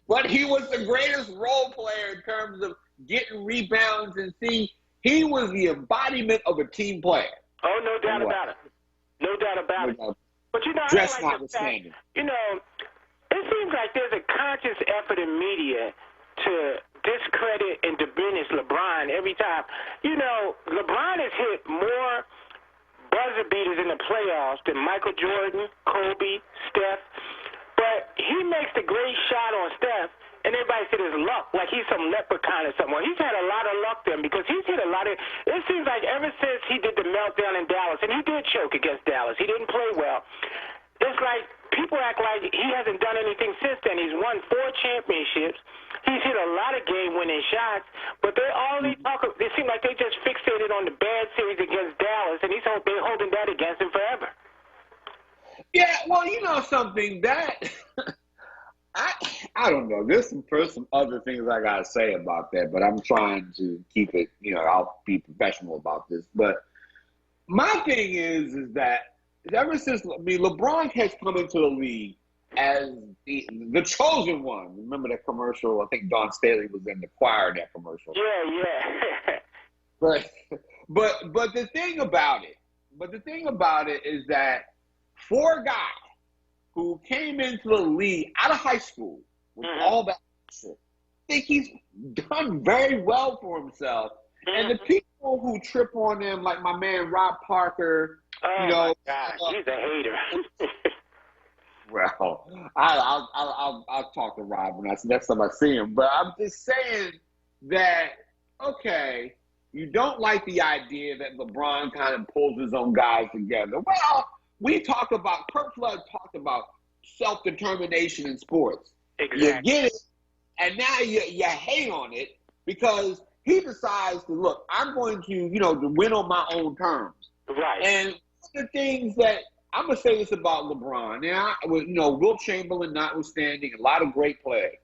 But he was the greatest role player in terms of getting rebounds and he was the embodiment of a team player. Oh, no doubt about it. No doubt about it. But, you know, Dress I like the fact, you know, it seems like there's a conscious effort in media to discredit and diminish LeBron every time. You know, LeBron has hit more buzzer beaters in the playoffs than Michael Jordan, Kobe, Steph. But he makes the great shot on Steph, and everybody said it's luck, like he's some leprechaun or something. Well, he's had a lot of luck then because he's hit a lot of – it seems like ever since he did the meltdown in Dallas, and he did choke against Dallas. He didn't play well. It's like people act like he hasn't done anything since then. He's won 4 championships. He's hit a lot of game-winning shots, but they only talk – it seems like they just fixated on the bad series against Dallas, and they're holding that against him forever. Yeah, well, you know something, that I don't know. There's some other things I gotta say about that, but I'm trying to keep it, you know, I'll be professional about this. But my thing is that ever since, I mean, LeBron has come into the league as the chosen one. Remember that commercial? I think Don Staley was in the choir of that commercial. Yeah. But the thing about it is that for a guy who came into the league out of high school with all that shit, I think he's done very well for himself. And the people who trip on him, like my man Rob Parker, you know, my God, he's a hater. Well, I'll talk to Rob next time I see him. But I'm just saying that, okay, you don't like the idea that LeBron kind of pulls his own guys together. Well, Kurt Flood talked about self-determination in sports. Exactly. You get it, and now you hate on it because he decides to, look, I'm going to, you know, to win on my own terms. Right. And one of the things that, I'm going to say this about LeBron. Now, you know, Wilt Chamberlain notwithstanding, a lot of great players.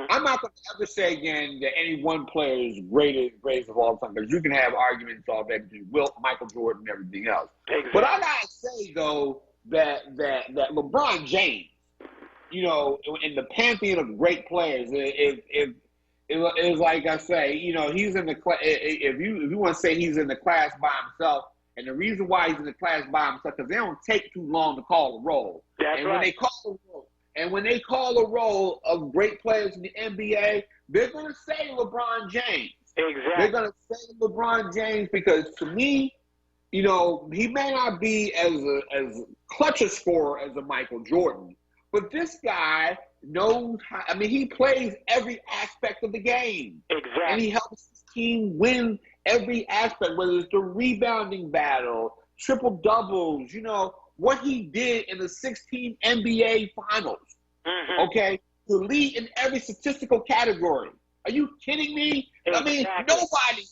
I'm not going to ever say again that any one player is greatest of all time, because you can have arguments all day between Wilt, Michael Jordan, and everything else. Exactly. But I got to say, though, that LeBron James, you know, in the pantheon of great players, if like I say, you know, he's in the class. If you want to say he's in the class by himself, and the reason why he's in the class by himself because they don't take too long to call a roll. That's and right. When they call a roll of great players in the NBA, they're going to say LeBron James. Exactly. They're going to say LeBron James because, to me, you know, he may not be as clutch a scorer as a Michael Jordan, but this guy knows how. I mean, he plays every aspect of the game. Exactly. And he helps his team win every aspect, whether it's the rebounding battle, triple doubles, you know, what he did in the 16 NBA finals. Okay? To lead in every statistical category. Are you kidding me? Exactly. I mean, nobody.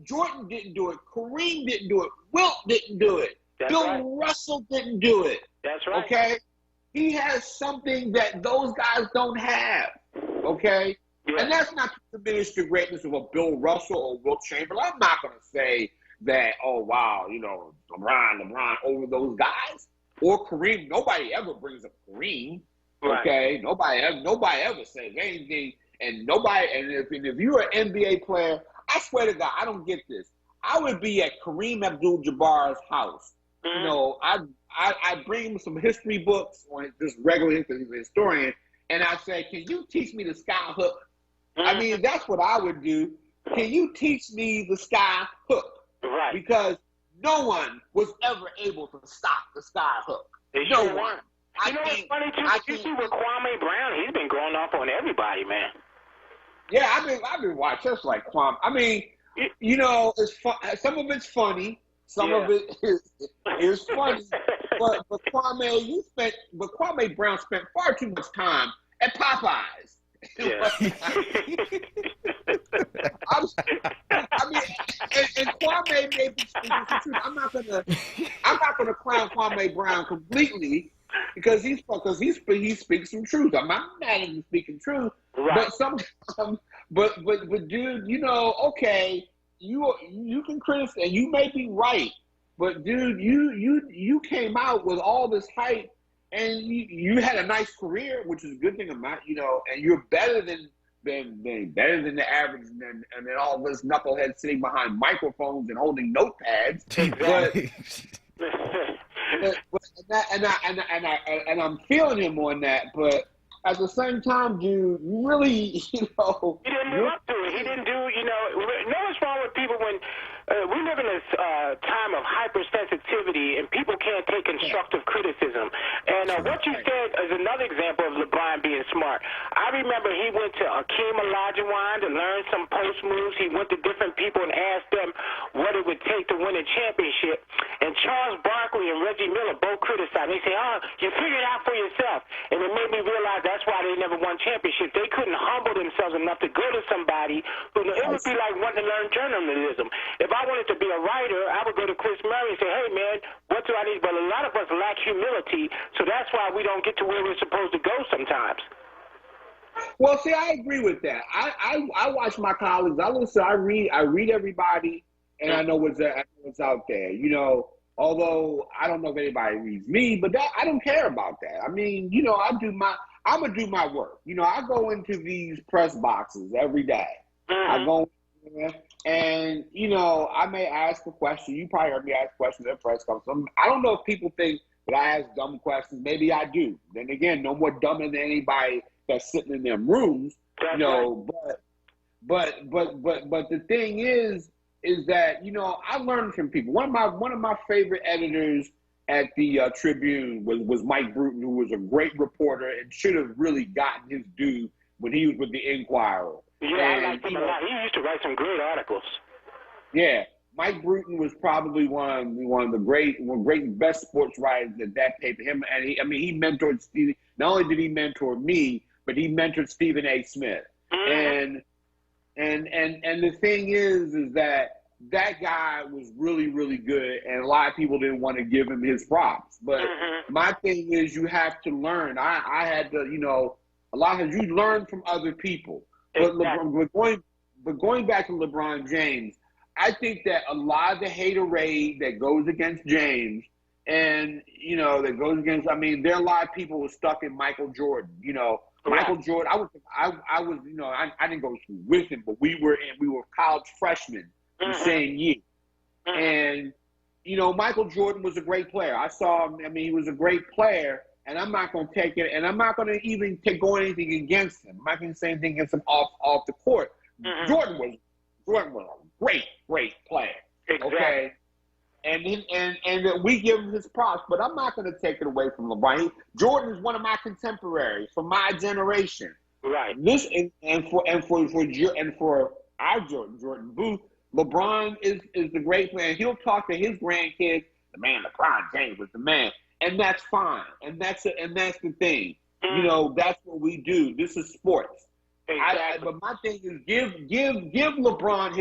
Jordan didn't do it. Kareem didn't do it. Wilt didn't do it. That's Bill right. Russell didn't do it. That's right. Okay? He has something that those guys don't have. Okay? Yeah. And that's not to diminish the greatness of a Bill Russell or Wilt Chamberlain. I'm not going to say that, oh, wow, you know, LeBron over those guys. Or Kareem. Nobody ever brings up Kareem. Okay? Right. Nobody ever says anything. And if you're an NBA player, I swear to God, I don't get this. I would be at Kareem Abdul-Jabbar's house. Mm-hmm. You know, I bring him some history books, or just regular history, he's a historian, and I say, can you teach me the sky hook? Mm-hmm. I mean, that's what I would do. Can you teach me the sky hook? Right. Because no one was ever able to stop the sky hook. No one. You know what's funny too? You see with Kwame Brown, he's been going off on everybody, man. Yeah, I've been watching just like Kwame. I mean, you know, it's fun. Some of it's funny. Some of it is funny. but Kwame Brown spent far too much time at Popeyes. Yeah. I mean, and Kwame may be speaking the truth. I'm not gonna clown Kwame Brown completely because he speaks some truth. I'm not mad at him speaking truth, right. But sometimes, but dude, you know, okay, you can criticize and you may be right, but dude, you came out with all this hype and you had a nice career, which is a good thing about, you know, and you're better than the average, and then all this knuckleheads sitting behind microphones and holding notepads. And I'm feeling him on that, but at the same time, dude, really, you know, he didn't live up to it. He didn't do, you know what's wrong with people when we live in this time of hypersensitivity and people can't take constructive criticism. And what you said is another example of LeBron being smart. I remember he went to Akeem Olajuwon to learn some post moves. He went to different people and asked them what it would take to win a championship. And Charles Barkley and Reggie Miller both criticized. They say, oh, you figure it out for yourself. And it made me realize that's why they never won championships. They couldn't humble themselves enough to go to somebody who, it would be like wanting to learn journalism. If I wanted to be a writer, I would go to Chris Murray and say, hey, man, what do I need? But a lot of us lack humility, so that's why we don't get to where we're supposed to go sometimes. Well, see, I agree with that. I watch my colleagues. I listen. I read everybody, and I know what's out there. You know, although I don't know if anybody reads me, but I don't care about that. I mean, you know, I'm gonna do my work. You know, I go into these press boxes every day. I go in there, and you know, I may ask a question. You probably heard me ask questions at press conference. I don't know if people think that I ask dumb questions. Maybe I do. Then again, no more dumber than anybody that's sitting in them rooms. You know, but the thing is that, you know, I learned from people. One of my favorite editors at the Tribune was Mike Bruton, who was a great reporter and should have really gotten his due when he was with the Inquirer. Yeah, I like him a lot. He used to write some great articles. Yeah, Mike Bruton was probably one of the great best sports writers at that paper. Him and he mentored Steve. Not only did he mentor me, but he mentored Stephen A. Smith. Mm-hmm. And the thing is that guy was really, really good, and a lot of people didn't want to give him his props. But my thing is, you have to learn. I had to, you know, a lot of you learn from other people. Exactly. But going back to LeBron James, I think that a lot of the haterade that goes against James, and you know, that goes against, I mean, there are a lot of people who are stuck in Michael Jordan. You know, Michael Jordan. I was, you know, I didn't go to school with him, but we were college freshmen the same year, and you know, Michael Jordan was a great player. I saw him. I mean, he was a great player. And I'm not going to take it, and I'm not going to even go anything against him. I'm not going to say anything against him off the court. Jordan was a great player. Exactly. Okay, and we give him his props, but I'm not going to take it away from LeBron. Jordan is one of my contemporaries from my generation. Right. This and for our Jordan Booth, LeBron is the great player. He'll talk to his grandkids. The man, LeBron James was the man. And that's fine, and that's the thing. You know, that's what we do. This is sports. Exactly. But my thing is, give LeBron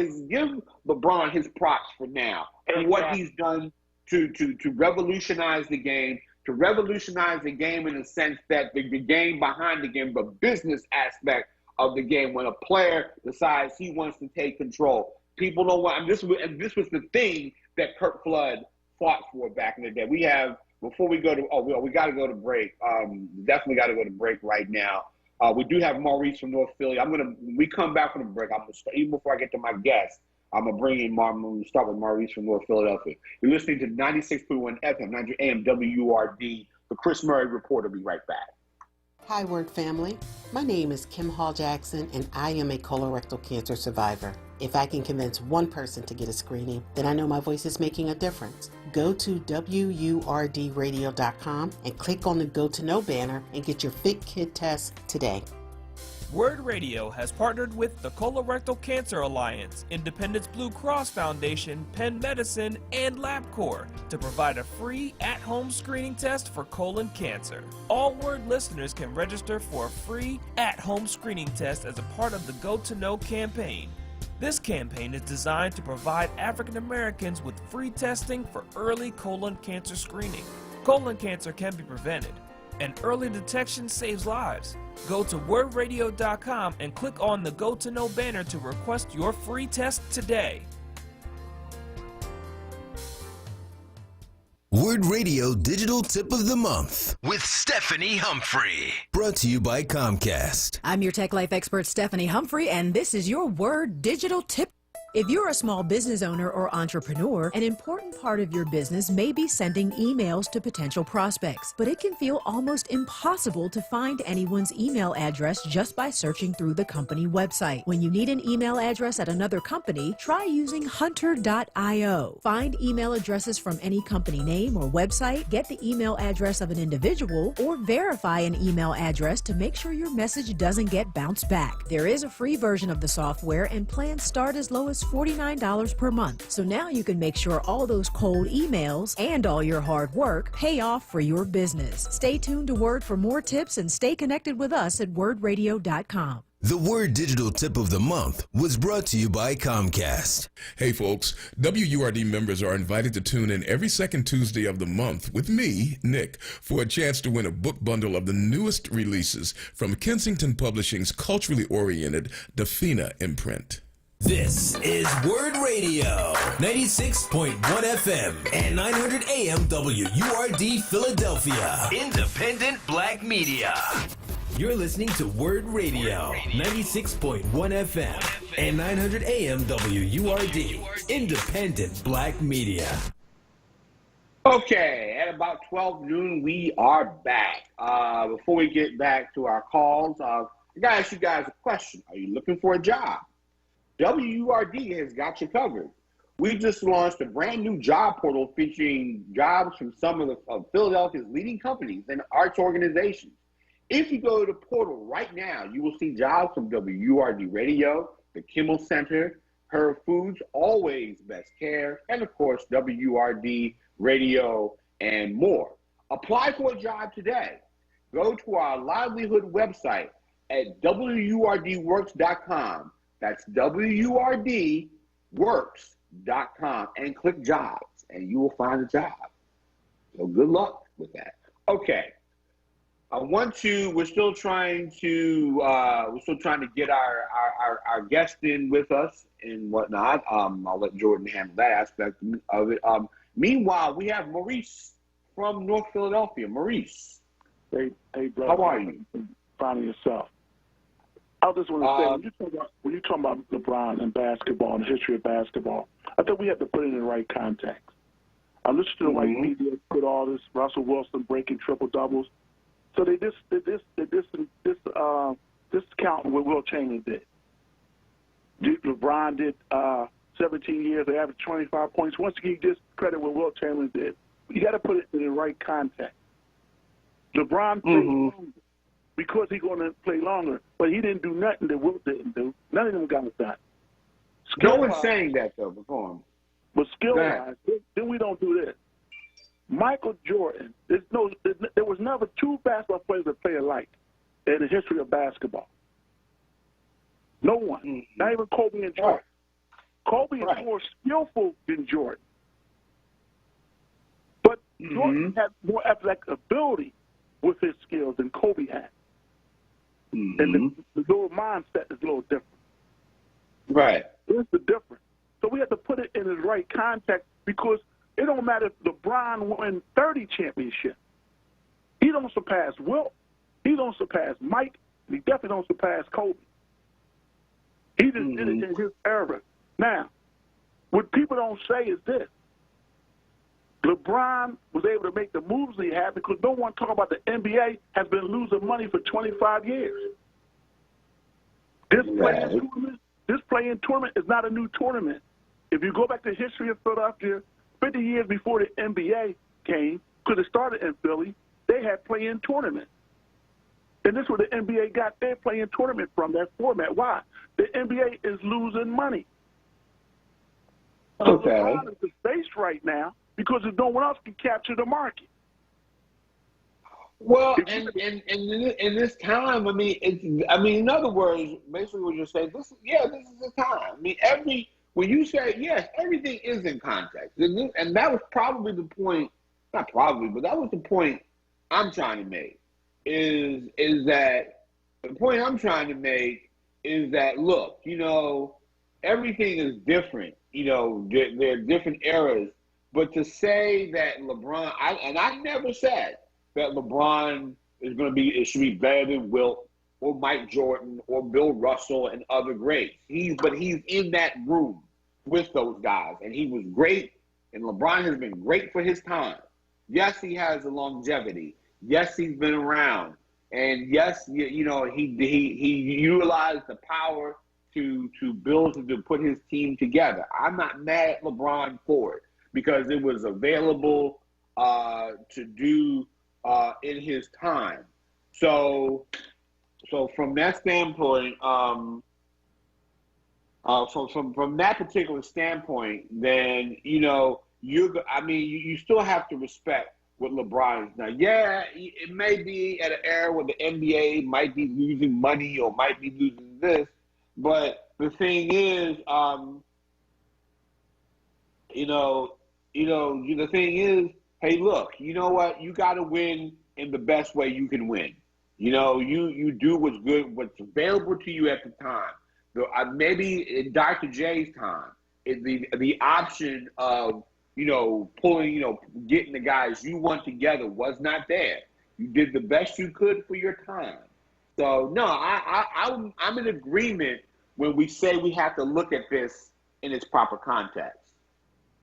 his props for now and what he's done to revolutionize the game, in the sense that the game behind the game, the business aspect of the game, when a player decides he wants to take control. People don't want. This was the thing that Kurt Flood fought for back in the day. We have, before we go to, we got to go to break. Definitely got to go to break right now. We do have Maurice from North Philly. When we come back from the break, I'm gonna start, even before I get to my guest, I'm gonna bring in I'm gonna start with Maurice from North Philadelphia. You're listening to 96.1 FM, 900 AM WURD. The Chris Murray Report will be right back. Hi, Word family. My name is Kim Hall Jackson, and I am a colorectal cancer survivor. If I can convince one person to get a screening, then I know my voice is making a difference. Go to WURDradio.com and click on the Go to Know banner and get your Fit Kid test today. WURD Radio has partnered with the Colorectal Cancer Alliance, Independence Blue Cross Foundation, Penn Medicine, and LabCorp to provide a free at-home screening test for colon cancer. All WURD listeners can register for a free at-home screening test as a part of the Go to Know campaign. This campaign is designed to provide African Americans with free testing for early colon cancer screening. Colon cancer can be prevented, and early detection saves lives. Go to wordradio.com and click on the Go to Know banner to request your free test today. Word Radio Digital Tip of the Month with Stephanie Humphrey. Brought to you by Comcast. I'm your Tech Life expert, Stephanie Humphrey, and this is your Word Digital Tip. If you're a small business owner or entrepreneur, an important part of your business may be sending emails to potential prospects, but it can feel almost impossible to find anyone's email address just by searching through the company website. When you need an email address at another company, try using hunter.io. Find email addresses from any company name or website, get the email address of an individual, or verify an email address to make sure your message doesn't get bounced back. There is a free version of the software, and plans start as low as $49 per month. So now you can make sure all those cold emails and all your hard work pay off for your business. Stay tuned to Word for more tips and stay connected with us at wordradio.com. The Word Digital Tip of the Month was brought to you by Comcast. Hey folks, WURD members are invited to tune in every second Tuesday of the month with me, Nick, for a chance to win a book bundle of the newest releases from Kensington Publishing's culturally oriented Dafina imprint. This is Word Radio, 96.1 FM and 900 AM WURD Philadelphia. Independent Black Media. You're listening to Word Radio, 96.1 FM and 900 AM WURD. Independent Black Media. Okay, at about 12 noon, we are back. Before we get back to our calls, I gotta ask you guys a question. Are you looking for a job? WURD has got you covered. We just launched a brand new job portal featuring jobs from some of Philadelphia's leading companies and arts organizations. If you go to the portal right now, you will see jobs from WURD Radio, the Kimmel Center, Her Foods, Always Best Care, and of course, WURD Radio and more. Apply for a job today. Go to our livelihood website at WURDworks.com. That's WURDworks.com and click jobs, and you will find a job. So good luck with that. Okay. We're still trying to get our guest in with us and whatnot. I'll let Jordan handle that aspect of it. Meanwhile, we have Maurice from North Philadelphia. Maurice. Hey, brother. How are you? Finding yourself. I just want to say, when you talk about LeBron and basketball and the history of basketball, I think we have to put it in the right context. I listened to the white media put all this Russell Wilson breaking triple doubles. So they discount what Will Chamberlain did. LeBron did 17 years, they averaged 25 points. Once you give discredit what Will Chamberlain did, you got to put it in the right context. LeBron played longer because he's going to play longer, but he didn't do nothing that Will didn't do. None of them got it done. No one's saying that, though, before him. But skill-wise, then we don't do this. Michael Jordan, there was never two basketball players that play alike in the history of basketball. No one. Not even Kobe and Jordan. Kobe is more skillful than Jordan. But Jordan had more athletic ability with his skills than Kobe had. And the little mindset is a little different. Right. Here's the difference. So we have to put it in its right context, because it don't matter if LeBron wins 30 championships. He don't surpass Wilt. He don't surpass Mike. And he definitely don't surpass Kobe. He just did it in his era. Now, what people don't say is this. LeBron was able to make the moves he had because no one talking about the NBA has been losing money for 25 years. This play-in tournament is not a new tournament. If you go back to the history of Philadelphia, 50 years before the NBA came, because it started in Philly, they had play-in tournaments. And this is where the NBA got their play-in tournament from, that format. Why? The NBA is losing money. So LeBron is the face right now because no one else can capture the market. Well, and in this time, I mean, in other words, basically what you're saying, this is the time. I mean, when you say, yes, everything is in context. And that was probably the point, not probably, but that was the point I'm trying to make, is that the point I'm trying to make is that, look, everything is different. There are different eras. But to say that LeBron, I never said that LeBron should be better than Wilt or Mike Jordan or Bill Russell and other greats. But he's in that room with those guys, and he was great. And LeBron has been great for his time. Yes, he has the longevity. Yes, he's been around, and yes, he utilized the power to build and to put his team together. I'm not mad at LeBron for it because it was available to do in his time. So from that standpoint, from that particular standpoint, then you still have to respect what LeBron is now. Yeah, it may be at an era where the NBA might be losing money or might be losing this, but the thing is, the thing is, hey, look, you know what? You got to win in the best way you can win. You do what's good, what's available to you at the time. Maybe in Dr. J's time, the option of pulling, getting the guys you want together was not there. You did the best you could for your time. So no, I'm in agreement when we say we have to look at this in its proper context.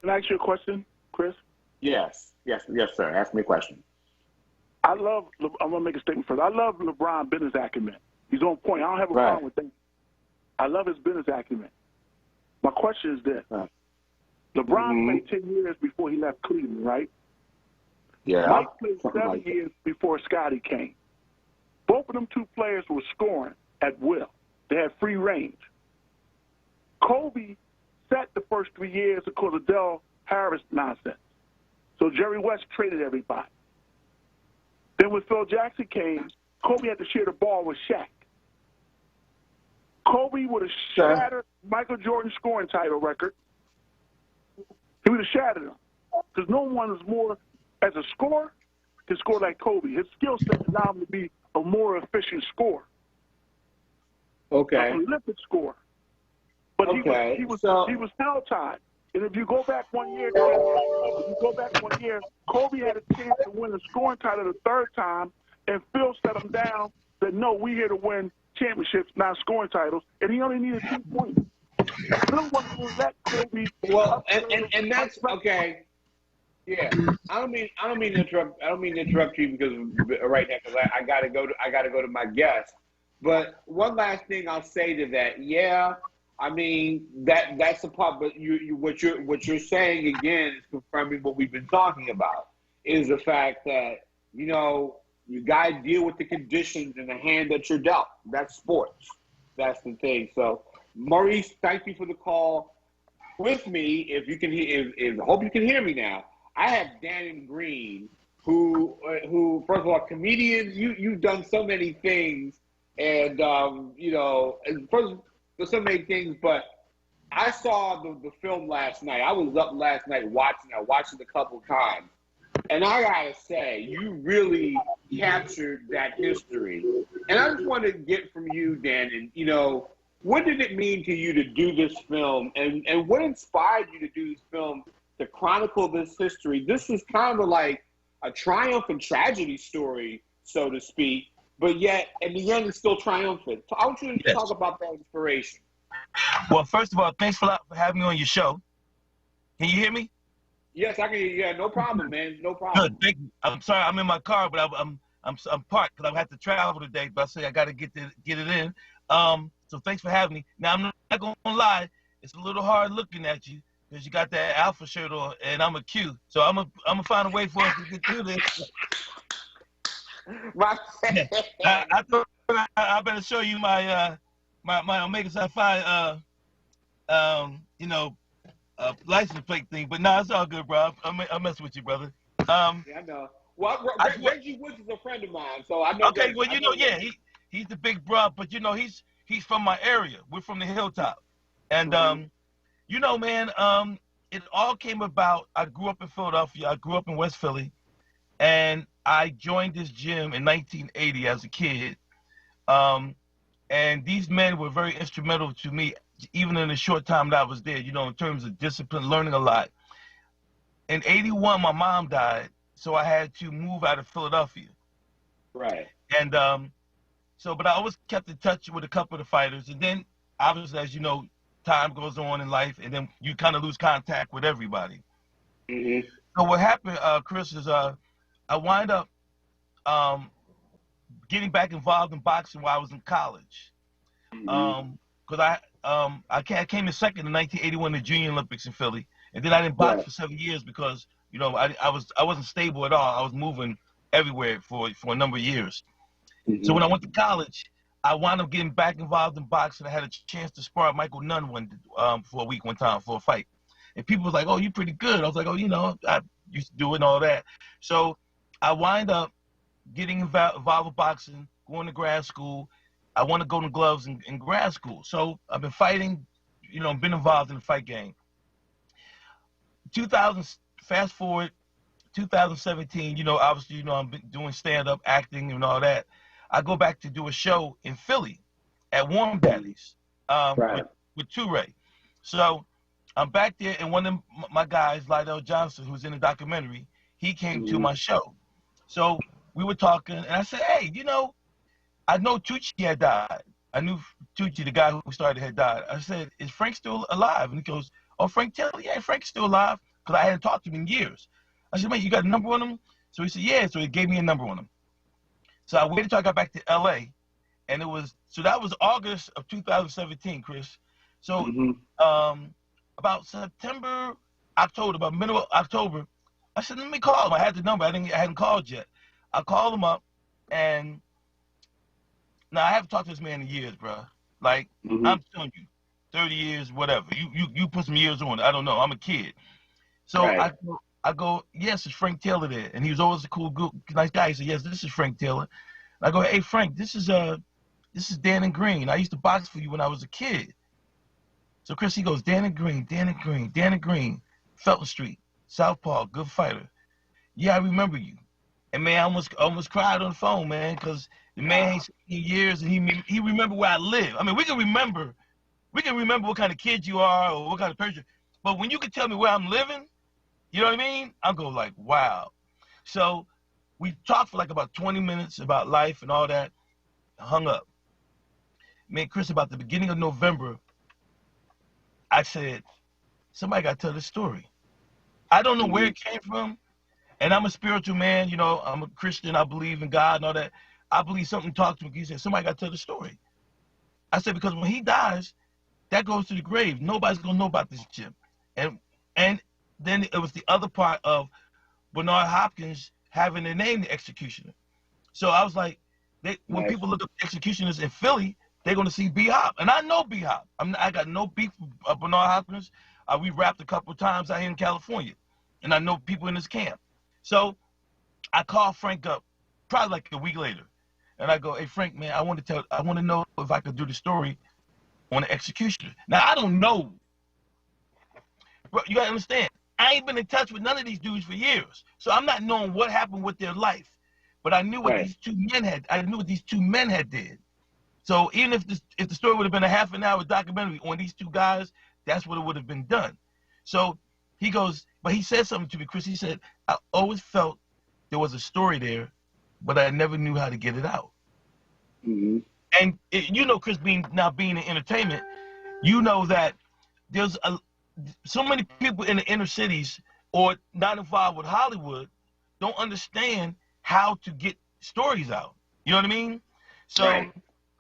Can I ask you a question, Chris? Yes, sir. Ask me a question. I'm going to make a statement first. I love LeBron's business acumen. He's on point. I don't have a problem with that. I love his business acumen. My question is this. LeBron played 10 years before he left Cleveland, right? Yeah. Mike played 7 years before Scottie came. Both of them two players were scoring at will. They had free range. Kobe sat the first 3 years because of Del Harris nonsense. So Jerry West traded everybody. Then when Phil Jackson came, Kobe had to share the ball with Shaq. Kobe would have shattered Michael Jordan's scoring title record. He would have shattered him. Because no one is more, as a scorer, can score like Kobe. His skill set allowed him to be a more efficient scorer. Okay. An Olympic scorer. But he was hell-tied. And if you go back 1 year, Kobe had a chance to win the scoring title the third time, and Phil set him down, said, no, we're here to win championships, not scoring titles, and he only needed 2 points. Phil wasn't going to let Kobe. Well, and that's okay. Yeah, I don't mean to interrupt you because right now, because I gotta go to my guest. But one last thing I'll say to that, yeah. I mean that's the part, but what you're saying again is confirming what we've been talking about, is the fact that you gotta deal with the conditions and the hand that you're dealt. That's sports. That's the thing. So Maurice, thank you for the call. With me, if you can hear, I hope you can hear me now. I have Dannon Green, who first of all, comedians. You've done so many things, and first. There's so many things, but I saw the film last night. I was up last night watching it a couple of times. And I gotta say, you really captured that history. And I just want to get from you, Dan, and what did it mean to you to do this film, and what inspired you to do this film to chronicle this history? This is kind of like a triumph and tragedy story, so to speak, but yet in the end it's still triumphant. So I want you to talk about that inspiration. Well, first of all, thanks for having me on your show. Can you hear me? Yes, I can hear you. Yeah, no problem, man. No problem. Good, thank you. I'm sorry, I'm in my car, but I'm parked because I've had to travel today. But I say I got to get it in. So thanks for having me. Now I'm not gonna lie, it's a little hard looking at you because you got that Alpha shirt on, and I'm a Q. So I'm gonna find a way for us to get through this. I thought I better show you my my Omega Psi license plate thing, but no, it's all good, bro. I mess with you, brother. Yeah, I know. Well, Reggie Woods is a friend of mine, so I know. Okay, well, he's the big bro, but he's from my area. We're from the Hilltop, and man, it all came about. I grew up in Philadelphia. I grew up in West Philly, and I joined this gym in 1980 as a kid. And these men were very instrumental to me, even in the short time that I was there, in terms of discipline, learning a lot. In 81, my mom died, so I had to move out of Philadelphia. Right. And but I always kept in touch with a couple of the fighters. And then, obviously, as you know, time goes on in life, and then you kind of lose contact with everybody. Mm-hmm. So what happened, Chris, is I wind up getting back involved in boxing while I was in college. Because I came in second in 1981 in the Junior Olympics in Philly, and then I didn't box for 7 years because I wasn't stable at all. I was moving everywhere for a number of years. So when I went to college, I wound up getting back involved in boxing. I had a chance to spar Michael Nunn for a week one time for a fight, and people was like, "Oh, you're pretty good." I was like, "Oh, I used to do it and all that." So I wind up getting involved with boxing, going to grad school. I want to go to gloves in grad school. So I've been fighting, been involved in the fight game. Fast forward, 2017, obviously, I've been doing stand-up acting and all that. I go back to do a show in Philly at Warm Daddies with Toure. So I'm back there, and one of my guys, Lydell Johnson, who's in the documentary, he came to my show. So we were talking, and I said, hey, I know Tucci had died. I knew Tucci, the guy who started, had died. I said, is Frank still alive? And he goes, oh, Frank Taylor? Yeah, Frank's still alive, because I hadn't talked to him in years. I said, man, you got a number on him? So he said, yeah. So he gave me a number on him. So I waited till I got back to L.A., and that was August of 2017, Chris. So about about middle of October, I said, let me call him. I had the number. I hadn't called yet. I called him up, and now I haven't talked to this man in years, bro. Like, I'm telling you, 30 years, whatever. You put some years on it. I don't know. I'm a kid. So I go, yes, it's Frank Taylor there. And he was always a cool, good, nice guy. He said, yes, this is Frank Taylor. And I go, hey, Frank, this is Dan and Green. I used to box for you when I was a kid. So Chris, he goes, Dan and Green, Felton Street, Southpaw, good fighter. Yeah, I remember you. And man, I almost cried on the phone, man, because the man ain't seen me in years, and he remember where I live. I mean, we can remember what kind of kid you are or what kind of person, but when you can tell me where I'm living, you know what I mean? I'll go like, wow. So we talked for like about 20 minutes about life and all that, hung up. Man, Chris, about the beginning of November, I said, somebody got to tell this story. I don't know where it came from. And I'm a spiritual man, I'm a Christian. I believe in God and all that. I believe something talked to me. He said, somebody got to tell the story. I said, because when he dies, that goes to the grave. Nobody's going to know about this gym. And then it was the other part of Bernard Hopkins having their name the executioner. So I was like, when people look up executioners in Philly, they're going to see B-Hop. And I know B-Hop. I got no beef with Bernard Hopkins. We rapped a couple of times out here in California. And I know people in this camp. So I called Frank up probably like a week later. And I go, hey, Frank, man, I want to know if I could do the story on the executioner. Now, I don't know. But you got to understand, I ain't been in touch with none of these dudes for years. So I'm not knowing what happened with their life. But I knew what these two men had did. So even if the story would have been a half an hour documentary on these two guys, that's what it would have been done. So he goes, but he said something to me, Chris. He said, I always felt there was a story there, but I never knew how to get it out. Mm-hmm. And you know, Chris, being in entertainment, you know that there's so many people in the inner cities or not involved with Hollywood don't understand how to get stories out. You know what I mean? So right.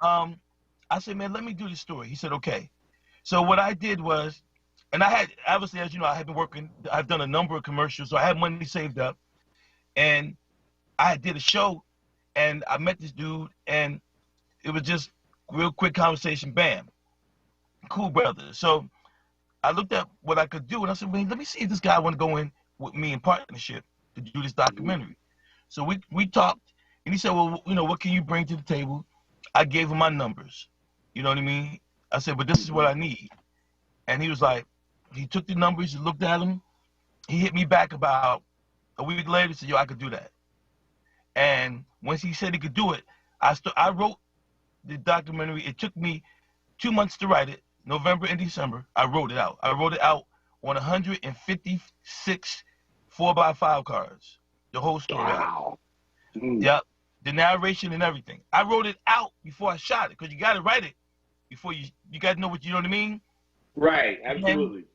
I said, man, let me do this story. He said, okay. So what I did was, and I had, obviously, as you know, I had been working, I've done a number of commercials, so I had money saved up. And I did a show, and I met this dude, and it was just real quick conversation, bam. Cool brother. So I looked at what I could do, and I said, well, let me see if this guy want to go in with me in partnership to do this documentary. So we talked, and he said, well, you know, what can you bring to the table? I gave him my numbers. You know what I mean? I said, but this is what I need. And he was like, he took the numbers, he looked at them. He hit me back about a week later and said, yo, I could do that. And once he said he could do it, I wrote the documentary. It took me 2 months to write it, November and December. I wrote it out. I wrote it out on 156 4x5 cards, the whole story. Wow. Yep, the narration and everything. I wrote it out before I shot it, because you got to write it before you got to know what, you know what I mean? Right, absolutely.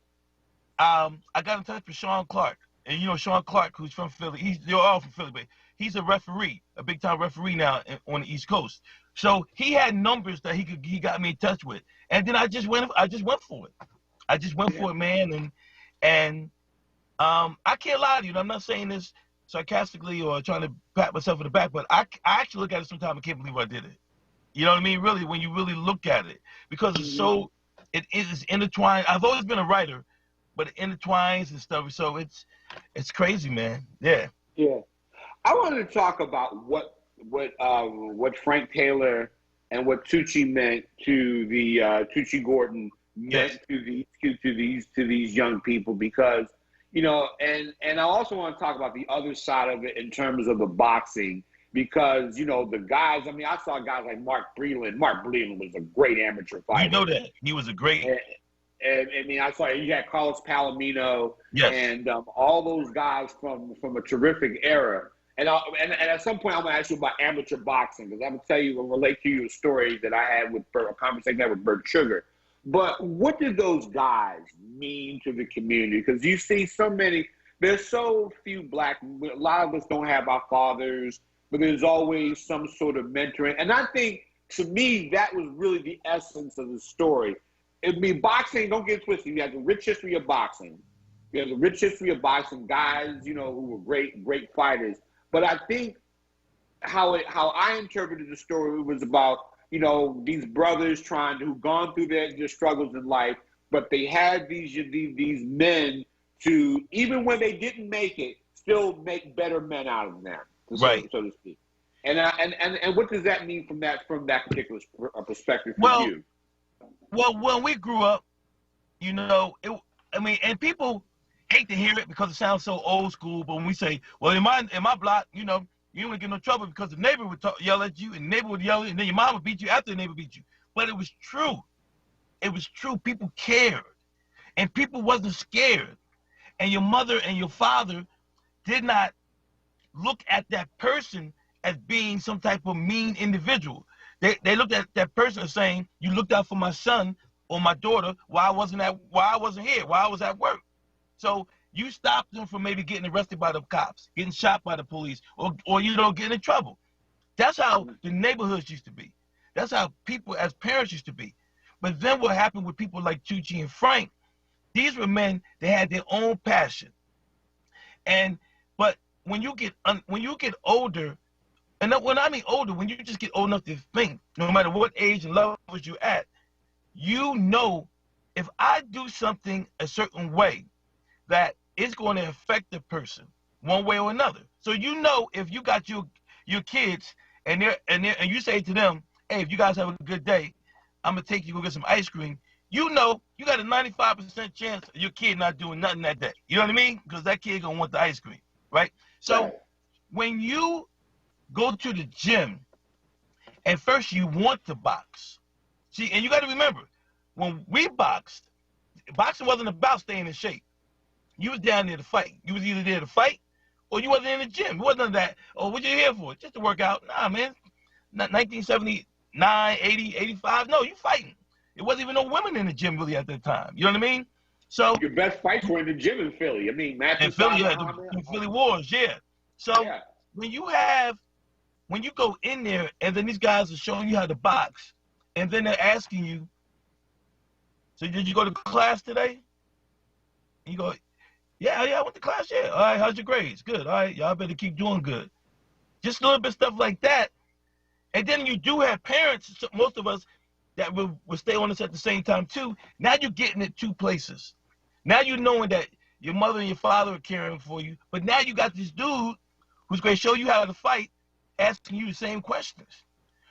And, I got in touch with Sean Clark. And you know Sean Clark, who's from Philly, they're all from Philly, but he's a referee, a big time referee now on the East Coast. So he had numbers that he got me in touch with. And then I just went for it. I just went for it, man. And I can't lie to you. I'm not saying this sarcastically or trying to pat myself in the back, but I actually look at it sometimes and can't believe I did it. You know what I mean? Really, when you really look at it, because it is intertwined. I've always been a writer, but it intertwines and stuff. So it's crazy, man. Yeah. Yeah. I wanted to talk about what Frank Taylor and what Tucci meant to the Tucci Gordon meant to these young people, because you know, and I also want to talk about the other side of it in terms of the boxing, because you know the guys. I mean, I saw guys like Mark Breland. Mark Breland was a great amateur fighter. You know that he was a great. And I mean, I saw you had Carlos Palomino and all those guys from a terrific era. And at some point, I'm going to ask you about amateur boxing, because I'm going to tell you and relate to you a story that I had with a conversation I had with Bert Sugar. But what did those guys mean to the community? Because you see so many, there's so few black, a lot of us don't have our fathers, but there's always some sort of mentoring. And I think, to me, that was really the essence of the story. I mean, boxing, don't get twisted. You have the rich history of boxing. You have the rich history of boxing, guys, you know, who were great fighters. But I think how I interpreted the story was about, you know, these brothers who've gone through their struggles in life, but they had these men to, even when they didn't make it, still make better men out of them, so to speak. And what does that mean from that particular perspective for you? Well, when we grew up, you know, and people hate to hear it because it sounds so old school, but when we say, well, in my block, you know, you wouldn't get no trouble because the neighbor would yell at you, and the neighbor would yell, and then your mom would beat you after the neighbor beat you. But it was true. It was true. People cared, and people wasn't scared. And your mother and your father did not look at that person as being some type of mean individual. They looked at that person as saying, you looked out for my son or my daughter while I wasn't here, while I was at work. So you stopped them from maybe getting arrested by the cops, getting shot by the police, or you know, getting in trouble. That's how the neighborhoods used to be. That's how people as parents used to be. But then what happened with people like Tucci and Frank, these were men that had their own passion. But when you get older, and when I mean older, when you just get old enough to think, no matter what age and levels you're at, you know, if I do something a certain way, that it's going to affect the person one way or another. So you know, if you got your kids and you say to them, hey, if you guys have a good day, I'm gonna take you to go get some ice cream. You know, you got a 95% chance of your kid not doing nothing that day. You know what I mean? Because that kid gonna want the ice cream, right? So when you go to the gym At first, you want to box. See, and you got to remember, when we boxed, boxing wasn't about staying in shape. You was down there to fight. You was either there to fight or you wasn't in the gym. It wasn't none of that. Oh, what you here for? Just to work out. Nah, man. 1979, 80, 85. No, you fighting. It wasn't even no women in the gym really at that time. You know what I mean? So your best fights were in the gym in Philly. I mean, Matthew in Philly, the Philly Wars, yeah. So when you go in there and then these guys are showing you how to box, and then they're asking you, so did you go to class today? And you go, yeah, I went to class, yeah. All right, how's your grades? Good. All right, y'all better keep doing good. Just a little bit of stuff like that. And then you do have parents, most of us, that will stay on us at the same time too. Now you're getting it two places. Now you're knowing that your mother and your father are caring for you, but now you got this dude who's going to show you how to fight, asking you the same questions.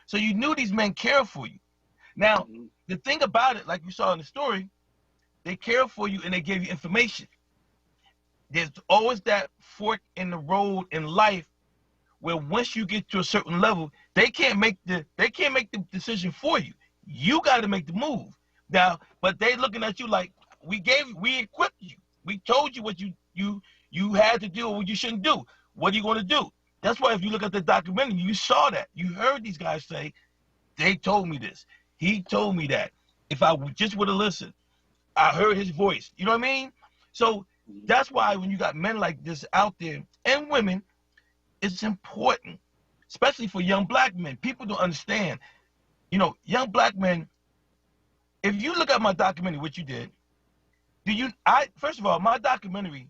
So you knew these men care for you. Now, the thing about it, like you saw in the story, they care for you and they give you information. There's always that fork in the road in life where once you get to a certain level, they can't make the decision for you. You got to make the move. Now, but they looking at you like, we equipped you. We told you what you had to do or what you shouldn't do. What are you going to do? That's why if you look at the documentary, you saw that. You heard these guys say, they told me this. He told me that. If I just would have listened, I heard his voice. You know what I mean? So that's why when you got men like this out there and women, it's important, especially for young black men. People don't understand. You know, young black men, if you look at my documentary, what you did, first of all, my documentary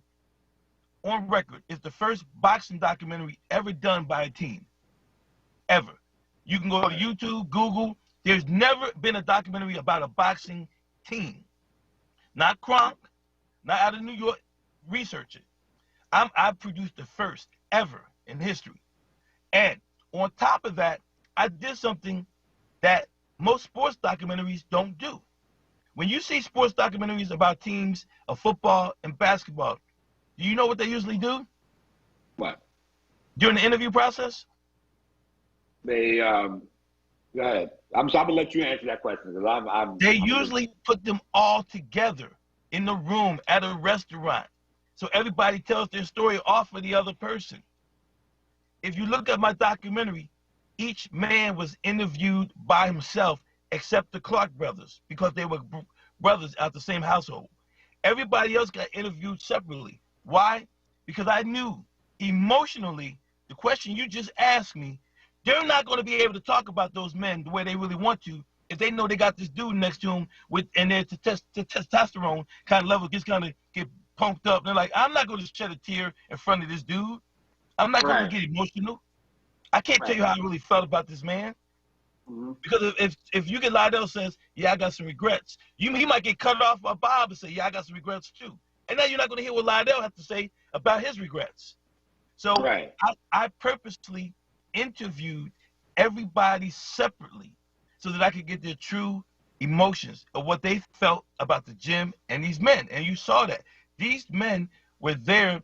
on record is the first boxing documentary ever done by a team. Ever. You can go to YouTube, Google. There's never been a documentary about a boxing team. Not Kronk, not out of New York. Research it. I produced the first ever in history. And on top of that, I did something that most sports documentaries don't do. When you see sports documentaries about teams of football and basketball, do you know what they usually do? What? During the interview process? They, go ahead. I'm going to let you answer that question. They usually put them all together in the room at a restaurant. So everybody tells their story off of the other person. If you look at my documentary, each man was interviewed by himself except the Clark brothers because they were brothers out the same household. Everybody else got interviewed separately. Why? Because I knew emotionally the question you just asked me, they're not going to be able to talk about those men the way they really want to if they know they got this dude next to them and their testosterone kind of level just kind of get pumped up. They're like, I'm not going to shed a tear in front of this dude. I'm not going to get emotional. I can't tell you how I really felt about this man. Because if you get Lydell says, yeah, I got some regrets, he might get cut off by Bob and say, yeah, I got some regrets too. And then you're not going to hear what Lydell has to say about his regrets. So I purposely interviewed everybody separately so that I could get their true emotions of what they felt about the gym and these men. And you saw that. These men were there.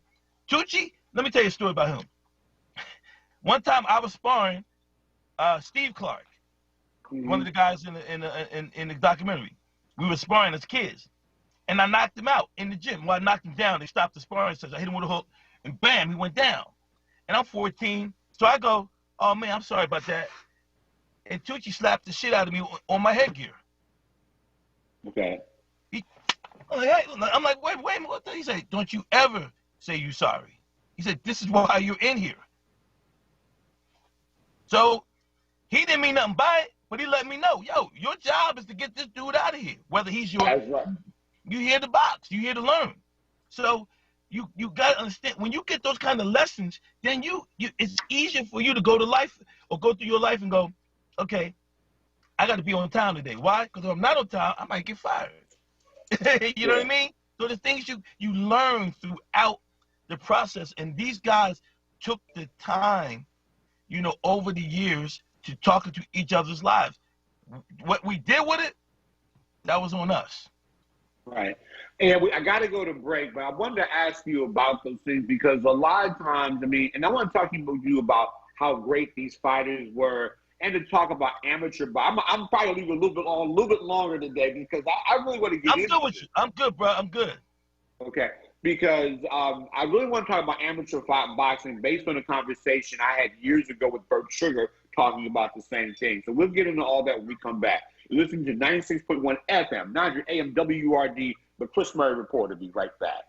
Tucci, let me tell you a story about him. One time I was sparring Steve Clark, one of the guys in the documentary. We were sparring as kids. And I knocked him out in the gym. Well, I knocked him down. They stopped the sparring session. I hit him with a hook, and bam, he went down. And I'm 14. So I go, oh, man, I'm sorry about that. And Tucci slapped the shit out of me on my headgear. Okay. I'm like, wait a minute. What? He said, don't you ever say you sorry. He said, this is why you're in here. So he didn't mean nothing by it, but he let me know, yo, your job is to get this dude out of here. Whether he's your, you here to box, you here to learn. So you got to understand, when you get those kind of lessons, then it's easier for you to go to life or go through your life and go, okay, I got to be on time today. Why? Because if I'm not on time, I might get fired. You know what I mean? So the things you learn throughout the process, and these guys took the time, you know, over the years to talk into each other's lives. What we did with it, that was on us. Right. And I got to go to break, but I wanted to ask you about those things because a lot of times, I mean, and I want to talk to you about how great these fighters were and to talk about amateur. But I'm probably leaving a little bit longer today because I really want to get into good with you. I'm good, bro. I'm good. Okay, because I really want to talk about amateur boxing based on a conversation I had years ago with Bert Sugar talking about the same thing. So we'll get into all that when we come back. You're listening to 96.1 FM, 900 AM WURD, the Chris Murray Report. Will be right back.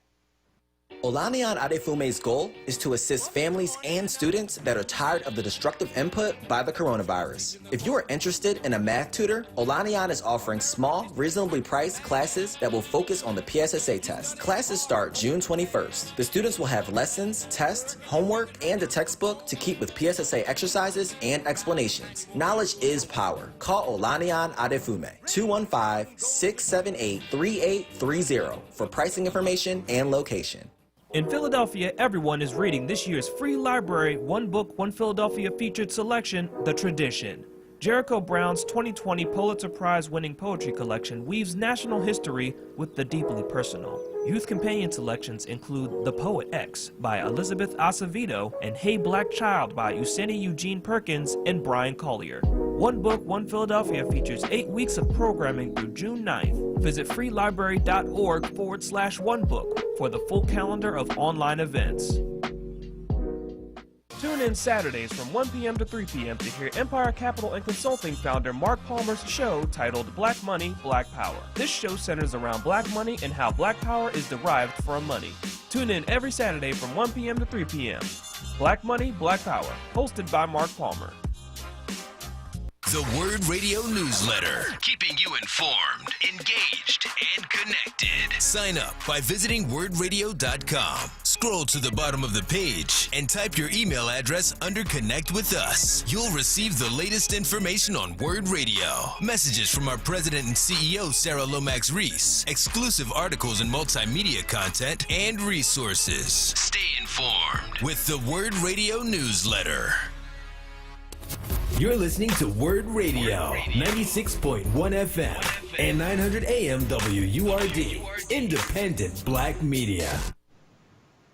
Olaniyan Adefume's goal is to assist families and students that are tired of the destructive input by the coronavirus. If you are interested in a math tutor, Olaniyan is offering small, reasonably priced classes that will focus on the PSSA test. Classes start June 21st. The students will have lessons, tests, homework, and a textbook to keep with PSSA exercises and explanations. Knowledge is power. Call Olaniyan Adefume, 215-678-3830 for pricing information and location. In Philadelphia, everyone is reading this year's free library One Book, One Philadelphia featured selection, The Tradition. Jericho Brown's 2020 Pulitzer Prize-winning poetry collection weaves national history with the deeply personal. Youth companion selections include The Poet X by Elizabeth Acevedo and Hey Black Child by Useni Eugene Perkins and Brian Collier. One Book, One Philadelphia features 8 weeks of programming through June 9th. Visit freelibrary.org/onebook for the full calendar of online events. Tune in Saturdays from 1 p.m. to 3 p.m. to hear Empire Capital and Consulting founder Mark Palmer's show titled Black Money, Black Power. This show centers around black money and how black power is derived from money. Tune in every Saturday from 1 p.m. to 3 p.m. Black Money, Black Power, hosted by Mark Palmer. The WURD Radio Newsletter, keeping you informed, engaged, and connected. Sign up by visiting wordradio.com. Scroll to the bottom of the page and type your email address under Connect with Us. You'll receive the latest information on WURD Radio, messages from our president and CEO, Sarah Lomax Reese, exclusive articles and multimedia content, and resources. Stay informed with the WURD Radio Newsletter. You're listening to WURD Radio, 96.1 FM and 900 AM WURD, independent black media.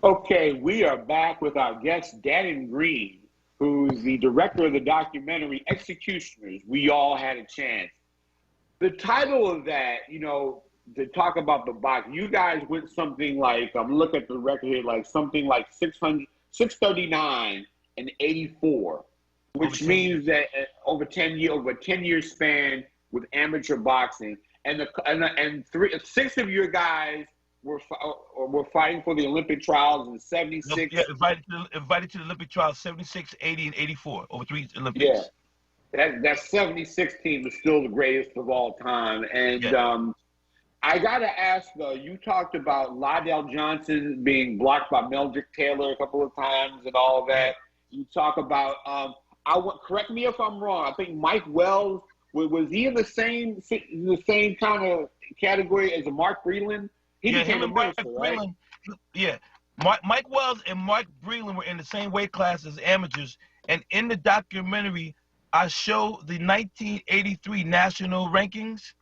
Okay, we are back with our guest, Dannon Green, who's the director of the documentary Executioners, We All Had a Chance. The title of that, to talk about the box, you guys went something like, I'm looking at the record here, like something like 639 and 84. Which means that over a 10-year span with amateur boxing, and six of your guys were fighting for the Olympic trials in '76. Yeah, invited to the Olympic trials, 76, 80, and 84 over 3 Olympics. Yeah, that '76 team is still the greatest of all time. And I gotta ask though, you talked about Lydell Johnson being blocked by Meldrick Taylor a couple of times and all that. You talk about correct me if I'm wrong. I think Mike Wells was he in the same kind of category as a Mark Breland? He became a minister, right? Yeah, Mike Wells and Mark Breland were in the same weight class as amateurs. And in the documentary, I show the 1983 national rankings.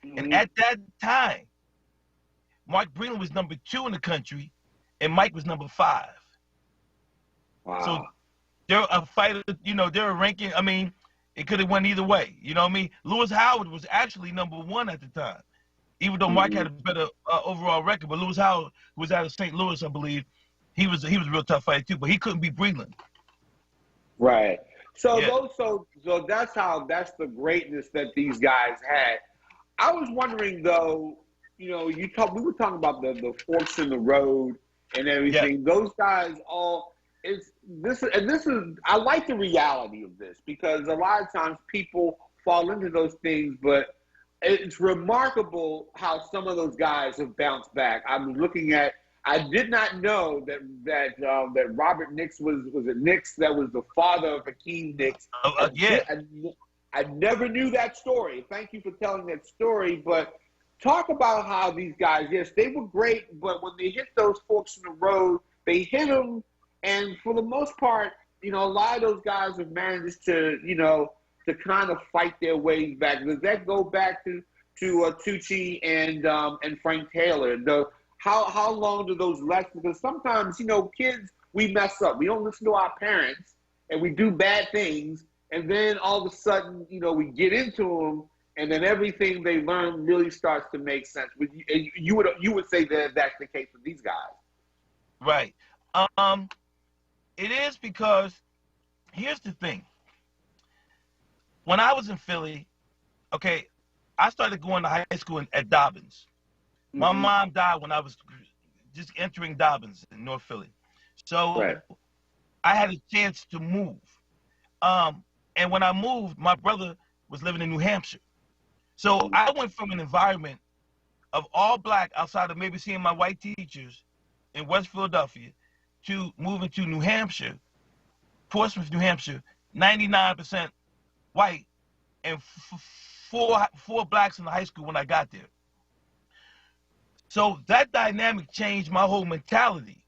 Mm-hmm. And at that time, Mark Breland was number 2 in the country, and Mike was number 5. Wow. So they're a fighter, they're a ranking. I mean, it could have went either way. You know what I mean? Lewis Howard was actually number 1 at the time, even though Mark had a better overall record. But Lewis Howard, who was out of St. Louis, I believe, he was a real tough fighter too. But he couldn't beat Breland. Right. So that's the greatness that these guys had. I was wondering though, we were talking about the forks in the road and everything. Yeah. Those guys all. I like the reality of this because a lot of times people fall into those things, but it's remarkable how some of those guys have bounced back. I'm looking at. I did not know that Robert Nix was it Nix that was the father of Hakeem Nix. I never knew that story. Thank you for telling that story. But talk about how these guys, yes, they were great, but when they hit those forks in the road, they hit them. And for the most part, a lot of those guys have managed to kind of fight their ways back. Does that go back to Tucci and Frank Taylor? How long do those lessons? Because sometimes, kids, we mess up. We don't listen to our parents, and we do bad things, and then all of a sudden, you know, we get into them, and then everything they learn really starts to make sense. You would say that that's the case with these guys, right? It is because here's the thing. When I was in Philly, okay, I started going to high school at Dobbins. My mom died when I was just entering Dobbins in North Philly. So I had a chance to move. And when I moved, my brother was living in New Hampshire. So I went from an environment of all black outside of maybe seeing my white teachers in West Philadelphia to moving to New Hampshire, Portsmouth, New Hampshire, 99% white, and four blacks in the high school when I got there. So that dynamic changed my whole mentality,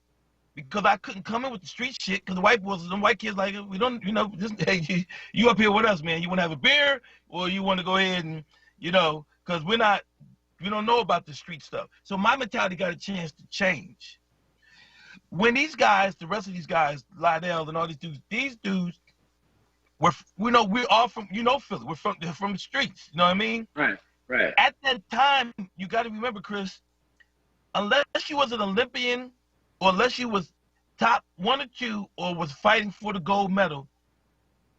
because I couldn't come in with the street shit, because the white boys, them white kids, like, we don't, you know, just, hey, you up here with us, man. You want to have a beer, or you want to go ahead and, you know, because we don't know about the street stuff. So my mentality got a chance to change. When these guys, the rest of these guys, Lydell and all these dudes, we're all from, you know, Philly. They're from the streets. You know what I mean? Right. At that time, you got to remember, Chris, unless you was an Olympian, or unless you was top 1 or 2, or was fighting for the gold medal,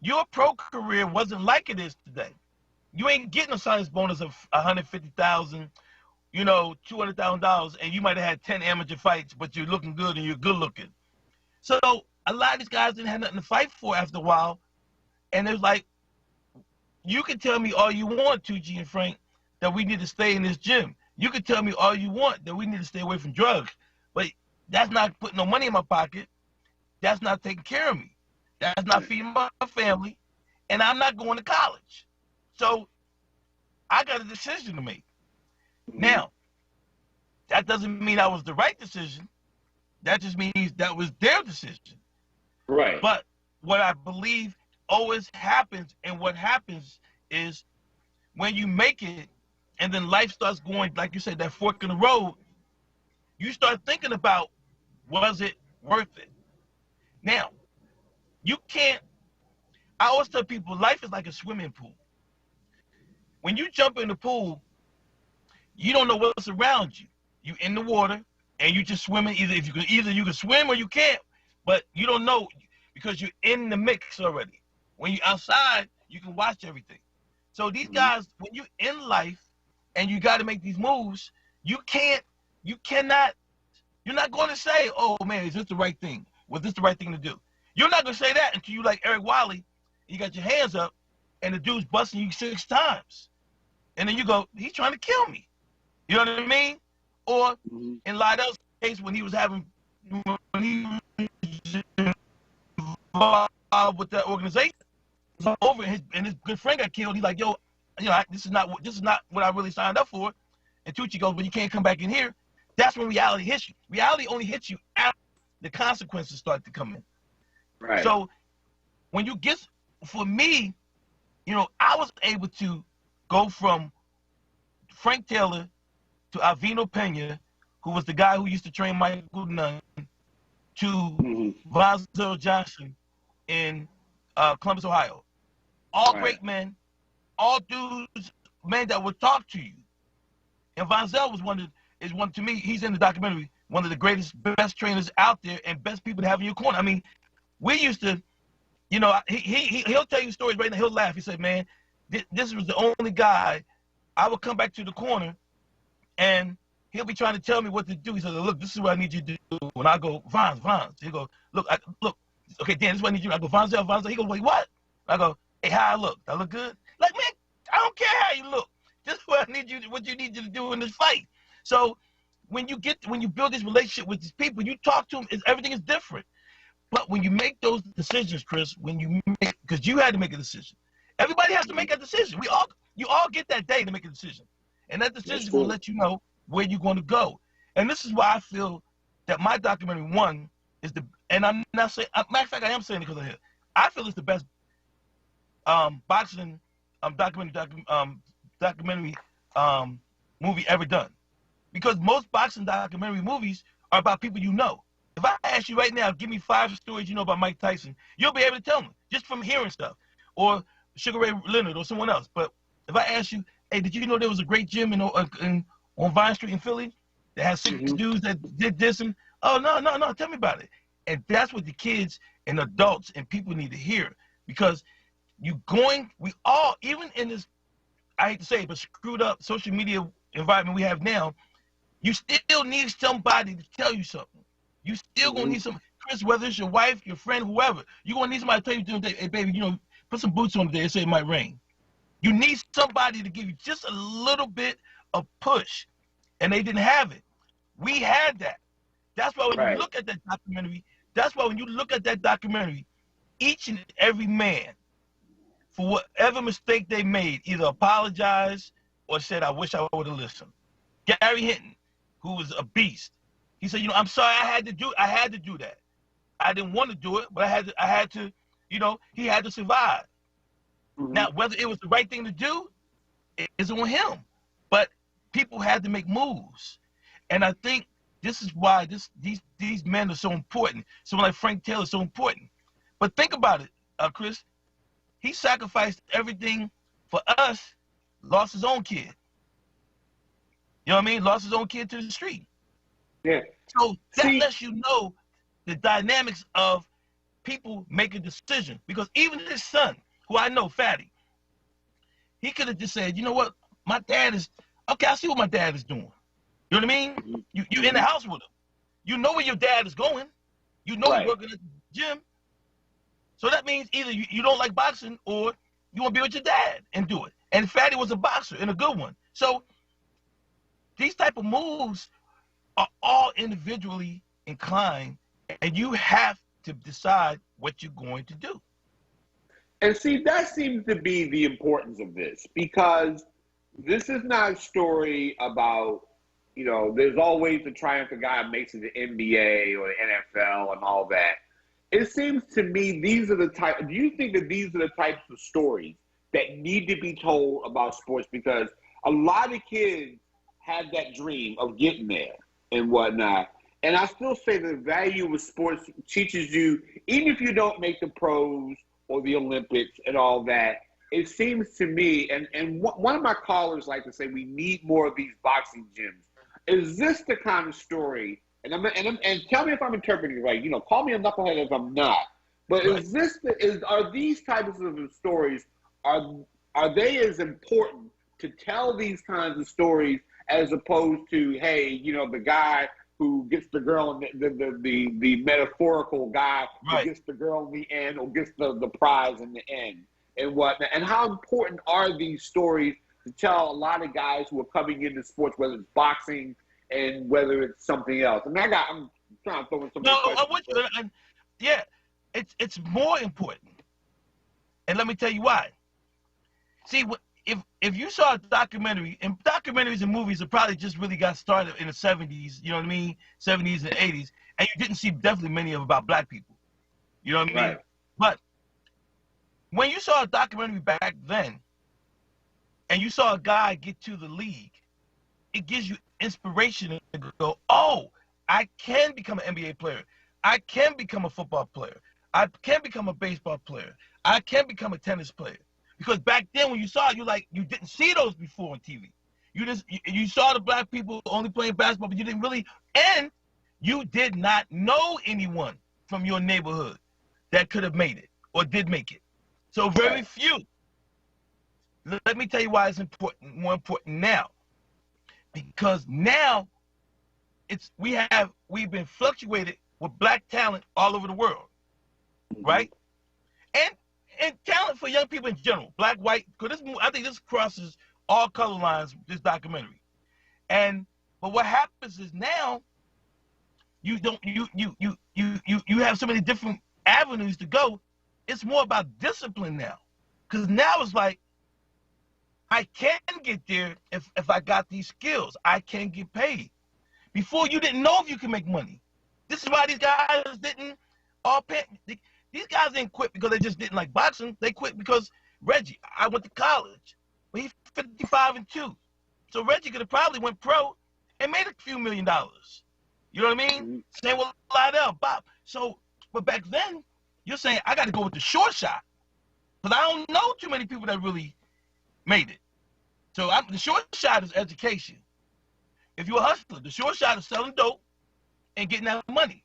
your pro career wasn't like it is today. You ain't getting a signing bonus of $150,000, you know, $200,000, and you might have had 10 amateur fights, but you're looking good and you're good looking. So a lot of these guys didn't have nothing to fight for after a while, and it was like, you can tell me all you want, 2G and Frank, that we need to stay in this gym. You can tell me all you want that we need to stay away from drugs, but that's not putting no money in my pocket. That's not taking care of me. That's not feeding my family, and I'm not going to college. So I got a decision to make. Now, that doesn't mean that was the right decision. That just means that was their decision. Right. But what I believe always happens, and what happens is when you make it and then life starts going, like you said, that fork in the road, you start thinking about, was it worth it? Now, you can't, I always tell people, life is like a swimming pool. When you jump in the pool, you don't know what's around you. You in the water and you just swimming. Either you can swim or you can't, but you don't know because you're in the mix already. When you're outside, you can watch everything. So these guys, when you're in life and you got to make these moves, you're not going to say, oh man, is this the right thing? Was this the right thing to do? You're not going to say that until you like Eric Wiley, you got your hands up and the dude's busting you 6 times. And then you go, he's trying to kill me. You know what I mean? Or in Lydell's case, when he was involved with that organization, over and his good friend got killed. He's like, yo, you know, this is not what I really signed up for. And Tucci goes, but you can't come back in here. That's when reality hits you. Reality only hits you after the consequences start to come in. Right. So when you get, for me, you know, I was able to go from Frank Taylor to Alvino Pena, who was the guy who used to train Michael Nunn, to Vonzel Johnson in Columbus, Ohio. All great men, all dudes, men that would talk to you. And Vonzel was one to me, he's in the documentary, one of the greatest, best trainers out there and best people to have in your corner. I mean, we used to, you know, he'll tell you stories right now, he'll laugh. He said, man, this was the only guy, I would come back to the corner and he'll be trying to tell me what to do. He said, look, this is what I need you to do. When I go, Vons. He'll go, look, okay, Dan, this is what I need you to do. I go, Vonzel. He goes, wait, what? I go, hey, how I look? I look good? Like, man, I don't care how you look. This is what you need you to do in this fight. So when you build this relationship with these people, you talk to them, everything is different. But when you make those decisions, Chris, because you had to make a decision. Everybody has to make a decision. You all get that day to make a decision. And that decision will let you know where you're going to go. And this is why I feel that my documentary one is and I'm not saying, matter of fact, I am saying it because of it. I feel it's the best boxing documentary movie ever done. Because most boxing documentary movies are about people you know. If I ask you right now, give me 5 stories you know about Mike Tyson, you'll be able to tell me just from hearing stuff. or Sugar Ray Leonard or someone else. But if I ask you, hey, did you know there was a great gym on Vine Street in Philly that has 6 dudes that did this? And oh, no, tell me about it. And that's what the kids and adults and people need to hear, because we all, even in this, I hate to say it, but screwed up social media environment we have now, you still need somebody to tell you something. You still gonna need some, Chris, whether it's your wife, your friend, whoever, you're gonna need somebody to tell you, hey, baby, put some boots on today and say it might rain. You need somebody to give you just a little bit of push, and they didn't have it. We had that. That's why when you look at that documentary, each and every man, for whatever mistake they made, either apologized or said, I wish I would have listened. Gary Hinton, who was a beast, he said, I'm sorry, I had to do that. I didn't want to do it, but I had to, he had to survive. Now, whether it was the right thing to do, is on him. But people had to make moves. And I think this is why these men are so important. Someone like Frank Taylor is so important. But think about it, Chris. He sacrificed everything for us, lost his own kid. You know what I mean? Lost his own kid to the street. Yeah. So that lets you know the dynamics of people making decisions. Because even his son, who I know, Fatty, he could have just said, you know what? My dad is, okay, I see what my dad is doing. You know what I mean? You in the house with him. You know where your dad is going. You know he's working at the gym. So that means either you don't like boxing or you want to be with your dad and do it. And Fatty was a boxer and a good one. So these type of moves are all individually inclined, and you have to decide what you're going to do. And see, that seems to be the importance of this, because this is not a story about, there's always the triumphant guy who makes it to the NBA or the NFL and all that. It seems to me do you think that these are the types of stories that need to be told about sports? Because a lot of kids have that dream of getting there and whatnot. And I still say the value of sports teaches you, even if you don't make the pros or the Olympics and all that, it seems to me, and one of my callers like to say we need more of these boxing gyms. Is this the kind of story? And tell me if I'm interpreting it right. Call me a knucklehead if I'm not. But are these types of stories, are they as important to tell these kinds of stories as opposed to, hey, the guy who gets the girl in the metaphorical guy who gets the girl in the end or gets the prize in the end and whatnot? And how important are these stories to tell a lot of guys who are coming into sports, whether it's boxing and whether it's something else? And I'm trying to throw in some questions. Yeah, it's more important. And let me tell you why. See, if you saw a documentary, and documentaries and movies have probably just really got started in the 70s, you know what I mean? 70s and 80s, and you didn't see definitely many of about black people. You know what I mean? But when you saw a documentary back then, and you saw a guy get to the league, it gives you inspiration to go, oh, I can become an NBA player. I can become a football player. I can become a baseball player. I can become a tennis player. Because back then when you saw it, you didn't see those before on TV. You saw the black people only playing basketball, but you didn't really, and you did not know anyone from your neighborhood that could have made it or did make it. So very few. Let me tell you why it's more important now. Because now we've been fluctuated with black talent all over the world, right? And talent for young people in general, black, white. Because I think this crosses all color lines. This documentary, but what happens is now you have so many different avenues to go. It's more about discipline now, because now it's like I can get there if I got these skills. I can get paid. Before you didn't know if you could make money. This is why these guys didn't all pay. These guys didn't quit because they just didn't like boxing. They quit because Reggie, I went to college, but he's 55-2. So Reggie could have probably went pro and made a few $1 million. You know what I mean? Same with Lydell, Bob. So, but back then, you're saying I got to go with the short shot. Because I don't know too many people that really made it. So the short shot is education. If you're a hustler, the short shot is selling dope and getting that money.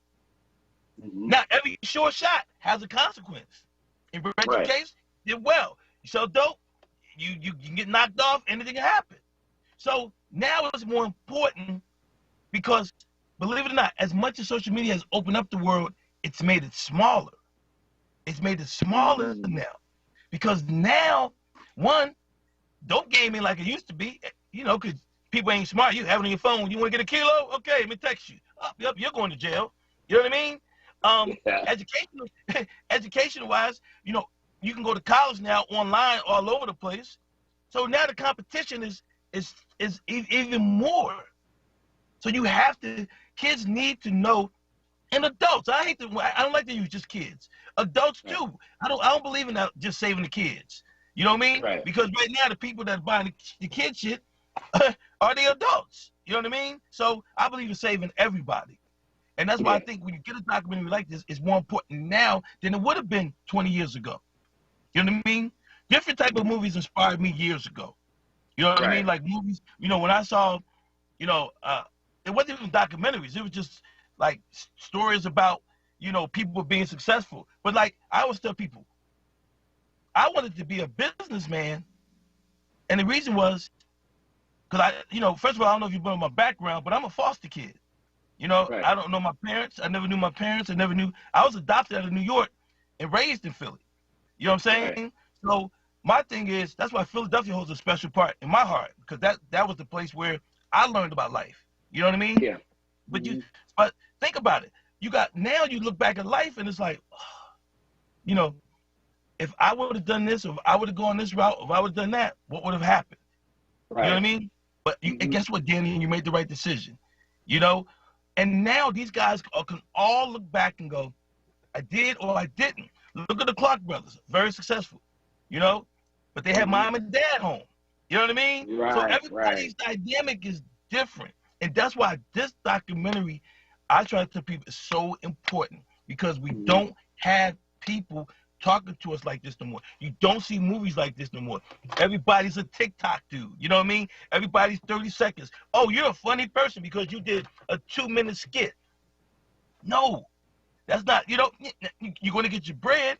Now, every short shot has a consequence. In Reggie's case, did well. You sell dope, you can get knocked off, anything can happen. So now it's more important because, believe it or not, as much as social media has opened up the world, it's made it smaller. It's made it smaller now. Because now, one, dope game ain't like it used to be, you know, because people ain't smart. You have it on your phone. You want to get a kilo? Okay, let me text you. Yep, you're going to jail. You know what I mean? Education-wise, you know, you can go to college now online all over the place. So now the competition is even more. So you have to, kids need to know, and adults, I don't like to use just kids. Adults too. I don't believe in that just saving the kids. You know what I mean? Right. Because right now the people that are buying the kid shit are the adults. You know what I mean? So I believe in saving everybody. And that's why I think when you get a documentary like this, it's more important now than it would have been 20 years ago. You know what I mean? Different type of movies inspired me years ago. You know what I mean? Like movies, you know, when I saw, you know, it wasn't even documentaries. It was just like stories about, you know, people being successful. But like I always tell people, I wanted to be a businessman. And the reason was because you know, first of all, I don't know if you've been on my background, but I'm a foster kid. You know, I don't know my parents. I never knew my parents. I was adopted out of New York and raised in Philly. You know what I'm saying? So my thing is, that's why Philadelphia holds a special part in my heart, because that was the place where I learned about life. You know what I mean? Yeah. But but think about it. Now you look back at life and it's like, you know, if I would have done this, or if I would have gone this route, or if I would have done that, what would have happened? Right. You know what I mean? But and guess what, Danny? You made the right decision. You know? And now these guys can all look back and go, I did or I didn't. Look at the Clark brothers, very successful, you know? But they had mom and dad home. You know what I mean? Right, so everybody's dynamic is different. And that's why this documentary, I try to tell people, is so important, because we don't have people talking to us like this no more. You don't see movies like this no more. Everybody's a TikTok dude. You know what I mean? Everybody's 30 seconds. Oh, you're a funny person because you did a 2-minute skit. No, that's not, you know, you're going to get your bread,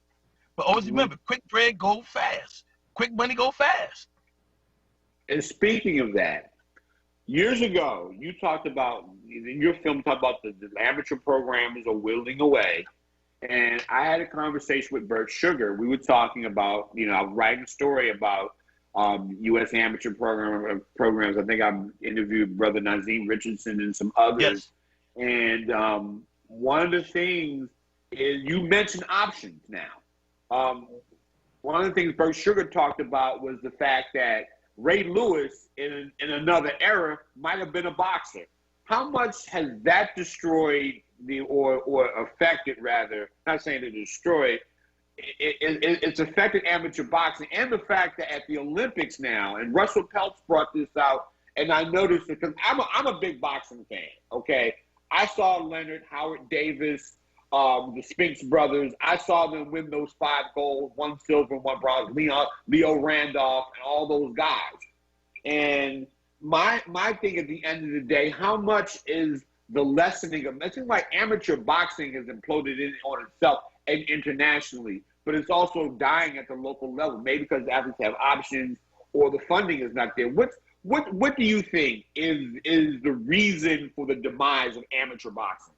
but always remember, quick bread go fast. Quick money go fast. And speaking of that, years ago, you talked about, in your film, talked about the amateur programmers are willing away. And I had a conversation with Bert Sugar. We were talking about, you know, I was writing a story about U.S. amateur programs. I think I interviewed Brother Nazim Richardson and some others. Yes. And one of the things is, you mentioned options now. One of the things Bert Sugar talked about was the fact that Ray Lewis, in another era, might have been a boxer. How much has that destroyed or affected, rather, not saying to destroy, it's affected amateur boxing, and the fact that at the Olympics now, and Russell Peltz brought this out, and I noticed it because I'm a big boxing fan, okay? I saw Leonard, Howard Davis, the Spinks brothers. I saw them win those 5 gold, 1 silver, 1 bronze, Leo Randolph, and all those guys. And my thing at the end of the day, how much is the lessening of, it seems like amateur boxing has imploded on itself and internationally, but it's also dying at the local level, maybe because the athletes have options or the funding is not there. What do you think is the reason for the demise of amateur boxing?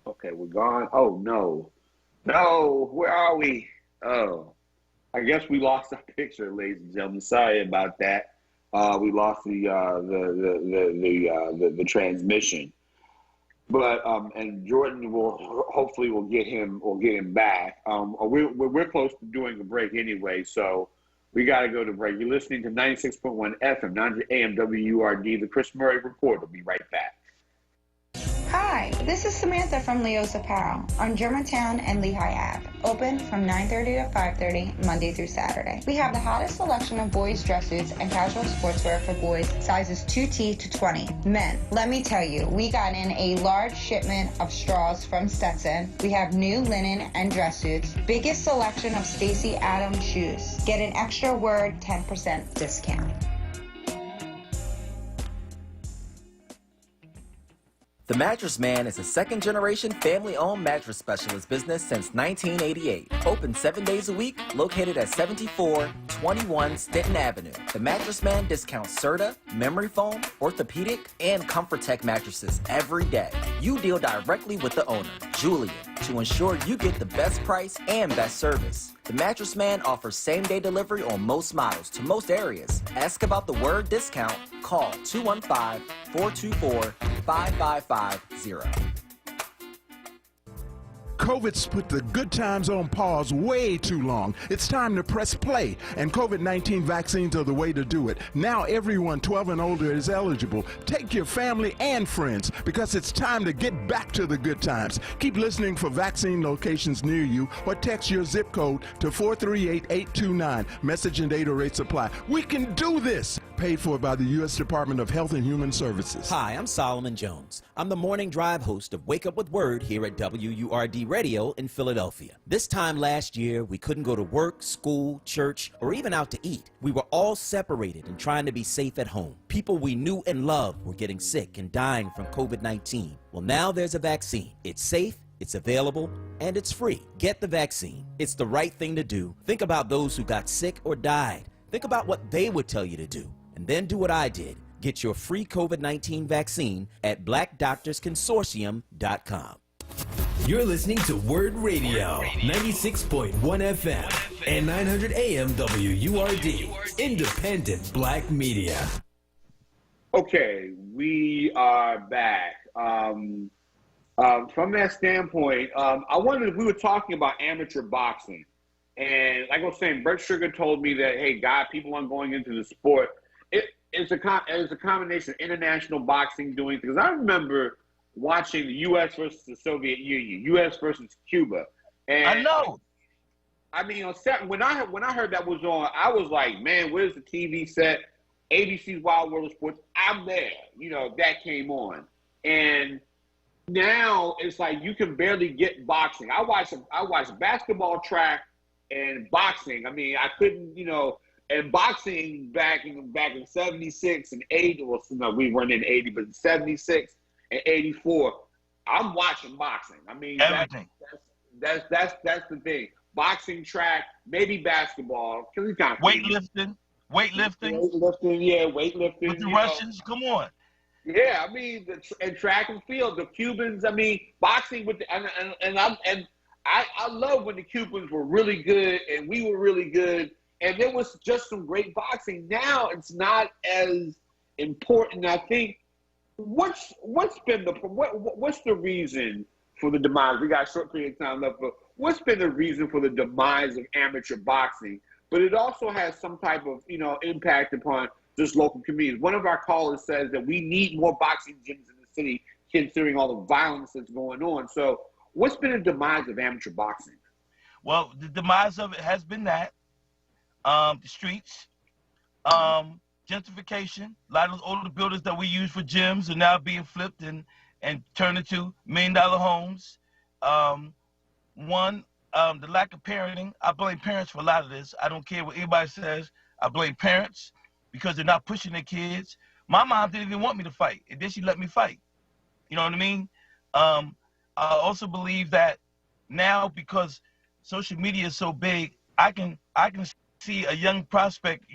Okay, we're gone. Oh, no. No, where are we? Oh, I guess we lost our picture, ladies and gentlemen. Sorry about that. We lost the transmission, but and Jordan will hopefully get him back. We're close to doing a break anyway, so we got to go to break. You're listening to 96.1 FM, 900 AM WURD, the Chris Murray Report. We'll be right back. Hi, this is Samantha from Leo's Apparel on Germantown and Lehigh Ave. Open from 9:30 to 5:30, Monday through Saturday. We have the hottest selection of boys' dress suits and casual sportswear for boys, sizes 2T to 20. Men, let me tell you, we got in a large shipment of straws from Stetson. We have new linen and dress suits. Biggest selection of Stacy Adams shoes. Get an extra WURD 10% discount. The Mattress Man is a second-generation family-owned mattress specialist business since 1988. Open 7 days a week, located at 7421 Stenton Avenue. The Mattress Man discounts Serta, memory foam, orthopedic, and ComfortTech mattresses every day. You deal directly with the owner, Julian, to ensure you get the best price and best service. The Mattress Man offers same-day delivery on most models to most areas. Ask about the WURD discount. Call 215-424-5550. COVID's put the good times on pause way too long. It's time to press play, and COVID-19 vaccines are the way to do it. Now everyone 12 and older is eligible. Take your family and friends, because it's time to get back to the good times. Keep listening for vaccine locations near you, or text your zip code to 438-829. Message and data rates apply. We can do this! Paid for by the U.S. Department of Health and Human Services. Hi, I'm Solomon Jones. I'm the morning drive host of Wake Up with WURD here at WURD Radio in Philadelphia. This time last year, we couldn't go to work, school, church, or even out to eat. We were all separated and trying to be safe at home. People we knew and loved were getting sick and dying from COVID-19. Well, now there's a vaccine. It's safe, it's available, and it's free. Get the vaccine. It's the right thing to do. Think about those who got sick or died. Think about what they would tell you to do. And then do what I did. Get your free COVID-19 vaccine at blackdoctorsconsortium.com. You're listening to WURD Radio, 96.1 FM and 900 AM WURD, independent black media. Okay, we are back. From that standpoint, we were talking about amateur boxing. And like I was saying, Bert Sugar told me that, hey, God, people aren't going into the sport. It's a combination of international boxing doing things. I remember watching the U.S. versus the Soviet Union, U.S. versus Cuba. And I know. I mean, when I heard that was on, I was like, man, where's the TV set? ABC's Wild World of Sports. I'm there. You know, that came on. And now it's like you can barely get boxing. I watched basketball, track, and boxing. I mean, I couldn't, and boxing back in 76 and 80, well, no, we weren't in 80, but in 76 and 84, I'm watching boxing. I mean, everything. That's the thing. Boxing, track, maybe basketball. Weightlifting. Yeah, weightlifting. With the Russians, come on. Yeah, I mean, and track and field, the Cubans. I mean, boxing with I love when the Cubans were really good and we were really good. And there was just some great boxing. Now it's not as important. I think what's the reason for the demise? We got a short period of time left, but what's been the reason for the demise of amateur boxing? But it also has some type of impact upon just local communities. One of our callers says that we need more boxing gyms in the city, considering all the violence that's going on. So what's been the demise of amateur boxing? Well, the demise of it has been that. The streets, gentrification. A lot of those older buildings that we use for gyms are now being flipped and turned into $1 million homes. The lack of parenting. I blame parents for a lot of this. I don't care what anybody says. I blame parents because they're not pushing their kids. My mom didn't even want me to fight, and then she let me fight. You know what I mean? I also believe that now, because social media is so big, I can see a young prospect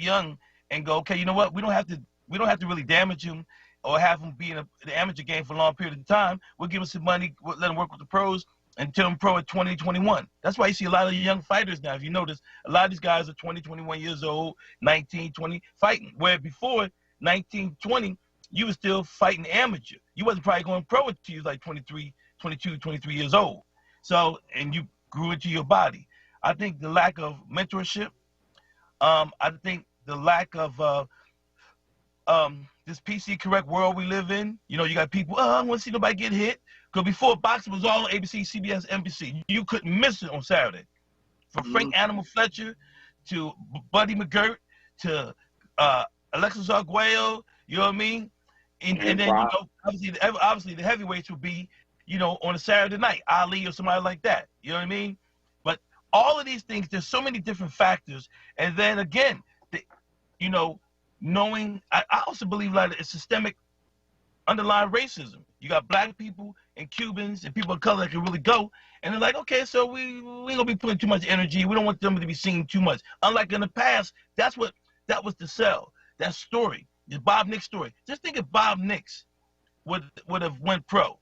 and go, okay, you know what? We don't have to really damage him or have him be in the amateur game for a long period of time. We'll give him some money, we'll let him work with the pros and turn him pro at 20, 21. That's why you see a lot of young fighters now. If you notice, a lot of these guys are 20, 21 years old, 19, 20, fighting. Where before 19, 20, you were still fighting amateur. You wasn't probably going pro until you was like 23, 22, 23 years old. So, and you grew into your body. I think the lack of mentorship, I think the lack of this PC correct world we live in, you know, you got people, I don't want to see nobody get hit. Because before, boxing was all ABC, CBS, NBC. You couldn't miss it on Saturday. From Frank Animal Fletcher to Buddy McGirt to Alexis Arguello, you know what I mean? And then, you know, obviously the heavyweights would be, you know, on a Saturday night, Ali or somebody like that. You know what I mean? But all of these things, there's so many different factors. And then again, you know, knowing, I also believe like it's systemic underlying racism. You got black people and Cubans and people of color that can really go. And they're like, okay, so we ain't gonna be putting too much energy. We don't want them to be seen too much. Unlike in the past, that was the sell. That story, the Bob Nix story. Just think if Bob Nix would have went pro,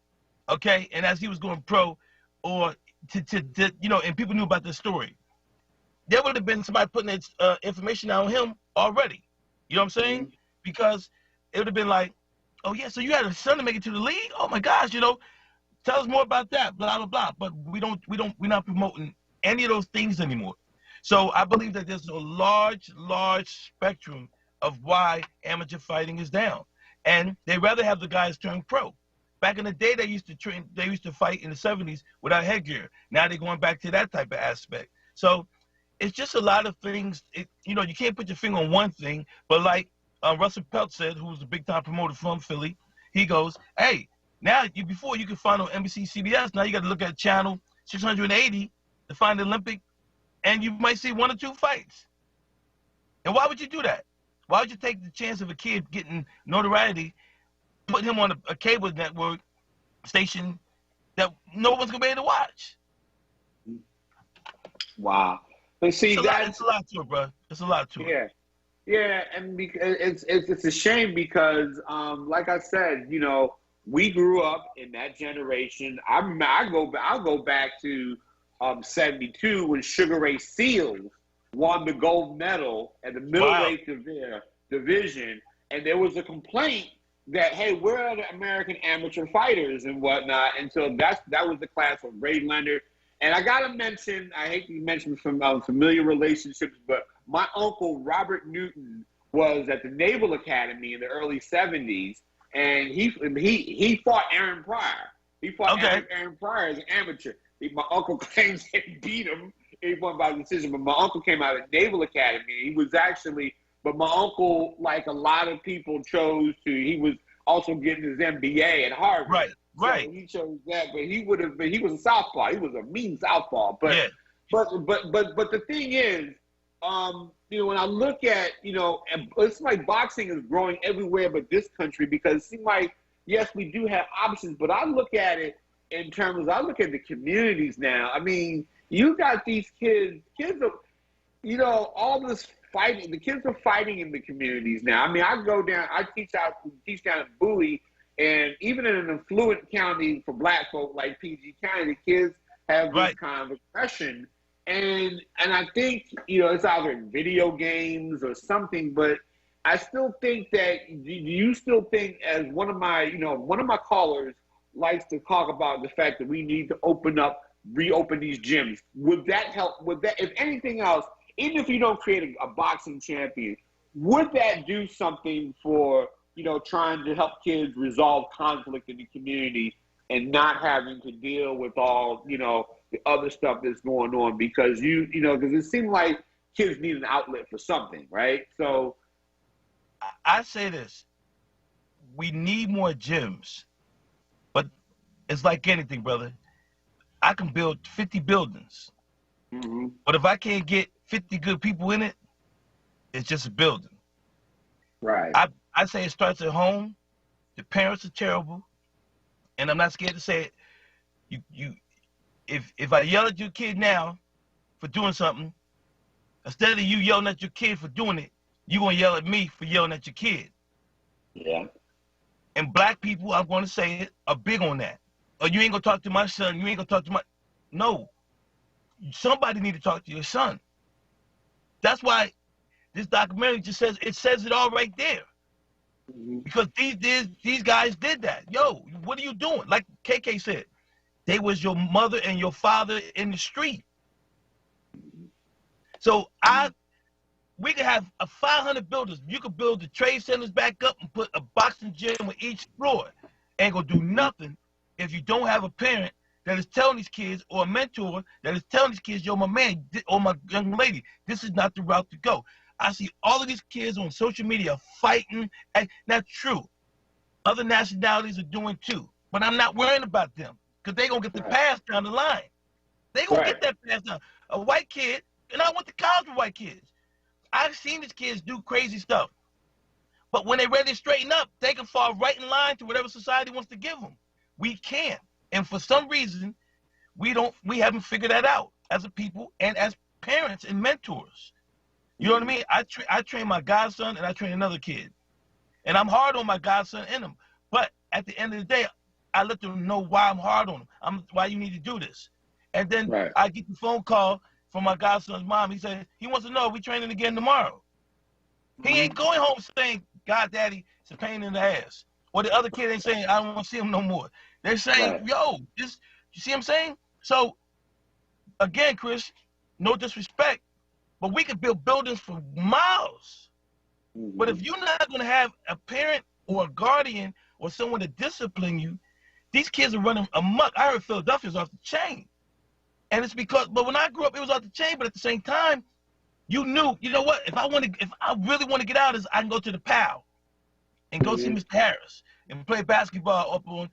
okay? And as he was going pro, or to you know, and people knew about this story, there would have been somebody putting information out on him already. You know what I'm saying? Because it would have been like, oh yeah, so you had a son to make it to the league? Oh my gosh, you know, tell us more about that, blah, blah, blah. But we're not promoting any of those things anymore. So I believe that there's a large spectrum of why amateur fighting is down. And they rather have the guys turn pro. Back in the day, they used to fight in the 70s without headgear. Now they're going back to that type of aspect. So it's just a lot of things. You know, you can't put your finger on one thing, but like Russell Pelt said, who's a big-time promoter from Philly, he goes, hey, now before you could find on NBC, CBS, now you got to look at channel 680 to find the Olympic, and you might see 1 or 2 fights. And why would you do that? Why would you take the chance of a kid getting notoriety, put him on a cable network station that no one's going to be able to watch? Wow. But see, it's a lot to it, bro. It's a lot to it. Yeah, and because it's a shame because, like I said, you know, we grew up in that generation. I'll go back to 72 when Sugar Ray Seals won the gold medal at the middleweight division, and there was a complaint that, hey, where are the American amateur fighters and whatnot? And so that was the class of Ray Leonard. And I gotta mention, I hate to mention from familiar relationships, but my uncle Robert Newton was at the Naval Academy in the early 70s, and he fought Aaron Pryor. He fought Aaron Pryor as an amateur. My uncle claims he beat him. He won by decision, but my uncle came out of Naval Academy. He was actually, but my uncle, like a lot of people, he was also getting his MBA at Harvard. Right. So he chose that, but he was a southpaw. He was a mean southpaw. But the thing is, you know, when I look at, you know, it's like boxing is growing everywhere but this country, because it seems like, yes, we do have options, but I look at it in terms, I look at the communities now. I mean, you got these kids are, you know, all this fighting. The kids are fighting in the communities now. I mean, I teach down at Bowie, and even in an affluent county for black folk like PG County, the kids have this kind of aggression. And I think, you know, it's either in video games or something, but I still think that, do you still think, as one of my callers likes to talk about the fact that we need to reopen these gyms. Would that help? Would that, if anything else, even if you don't create a boxing champion, would that do something for, you know, trying to help kids resolve conflict in the community and not having to deal with all, you know, the other stuff that's going on? Because because it seems like kids need an outlet for something, right? So I say this: we need more gyms, but it's like anything, brother. I can build 50 buildings, but if I can't get 50 good people in it, it's just a building. Right. I say it starts at home. The parents are terrible, and I'm not scared to say it. If I yell at your kid now for doing something, instead of you yelling at your kid for doing it, you're gonna yell at me for yelling at your kid. Yeah. And black people, I'm gonna say it, are big on that. Or you ain't gonna talk to my son, you ain't gonna talk to my... No. Somebody need to talk to your son. That's why this documentary just says it all right there. Because these guys did that. Yo, what are you doing? Like KK said, they was your mother and your father in the street. So we could have 500 buildings. You could build the trade centers back up and put a boxing gym with each floor. Ain't gonna do nothing if you don't have a parent that is telling these kids, or a mentor that is telling these kids, yo, my man, or my young lady, this is not the route to go. I see all of these kids on social media fighting. Now, true, other nationalities are doing too, but I'm not worrying about them because they're going to get the pass down the line. They're going to get that pass down. A white kid, and I went to college with white kids. I've seen these kids do crazy stuff, but when they're ready to straighten up, they can fall right in line to whatever society wants to give them. We can't. And for some reason, we haven't figured that out as a people and as parents and mentors. You know what I mean? I train my godson and I train another kid. And I'm hard on my godson and him. But at the end of the day, I let them know why I'm hard on them. Why you need to do this. And then I get the phone call from my godson's mom. He said, he wants to know if we training again tomorrow. He ain't going home saying, God, Daddy, it's a pain in the ass. Or the other kid ain't saying, I don't want to see him no more. They're saying, yo, this, you see what I'm saying? So, again, Chris, no disrespect, but we could build buildings for miles. But if you're not going to have a parent or a guardian or someone to discipline you, these kids are running amok. I heard Philadelphia's off the chain. And it's because, but when I grew up, it was off the chain, but at the same time, you knew, you know what, if I really want to get out, I can go to the PAL and go see Mr. Harris and play basketball up on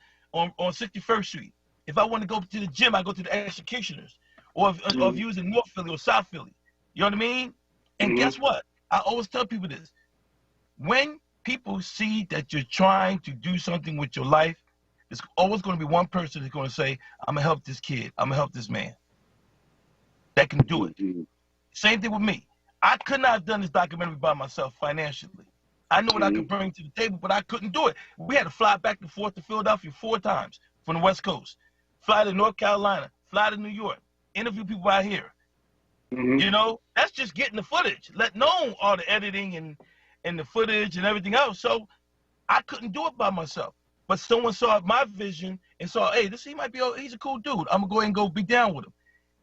61st Street. If I want to go to the gym, I go to the Executioners. Or if you was in North Philly or South Philly. You know what I mean? And guess what? I always tell people this. When people see that you're trying to do something with your life, there's always going to be one person that's going to say, I'm going to help this kid. I'm going to help this man. That can do it. Same thing with me. I could not have done this documentary by myself financially. I know what I could bring to the table, but I couldn't do it. We had to fly back and forth to Philadelphia 4 times from the West Coast. Fly to North Carolina, fly to New York, interview people out here. You know, that's just getting the footage, let alone all the editing and the footage and everything else. So I couldn't do it by myself. But someone saw my vision and saw, hey, he's a cool dude. I'm going to go ahead and go be down with him.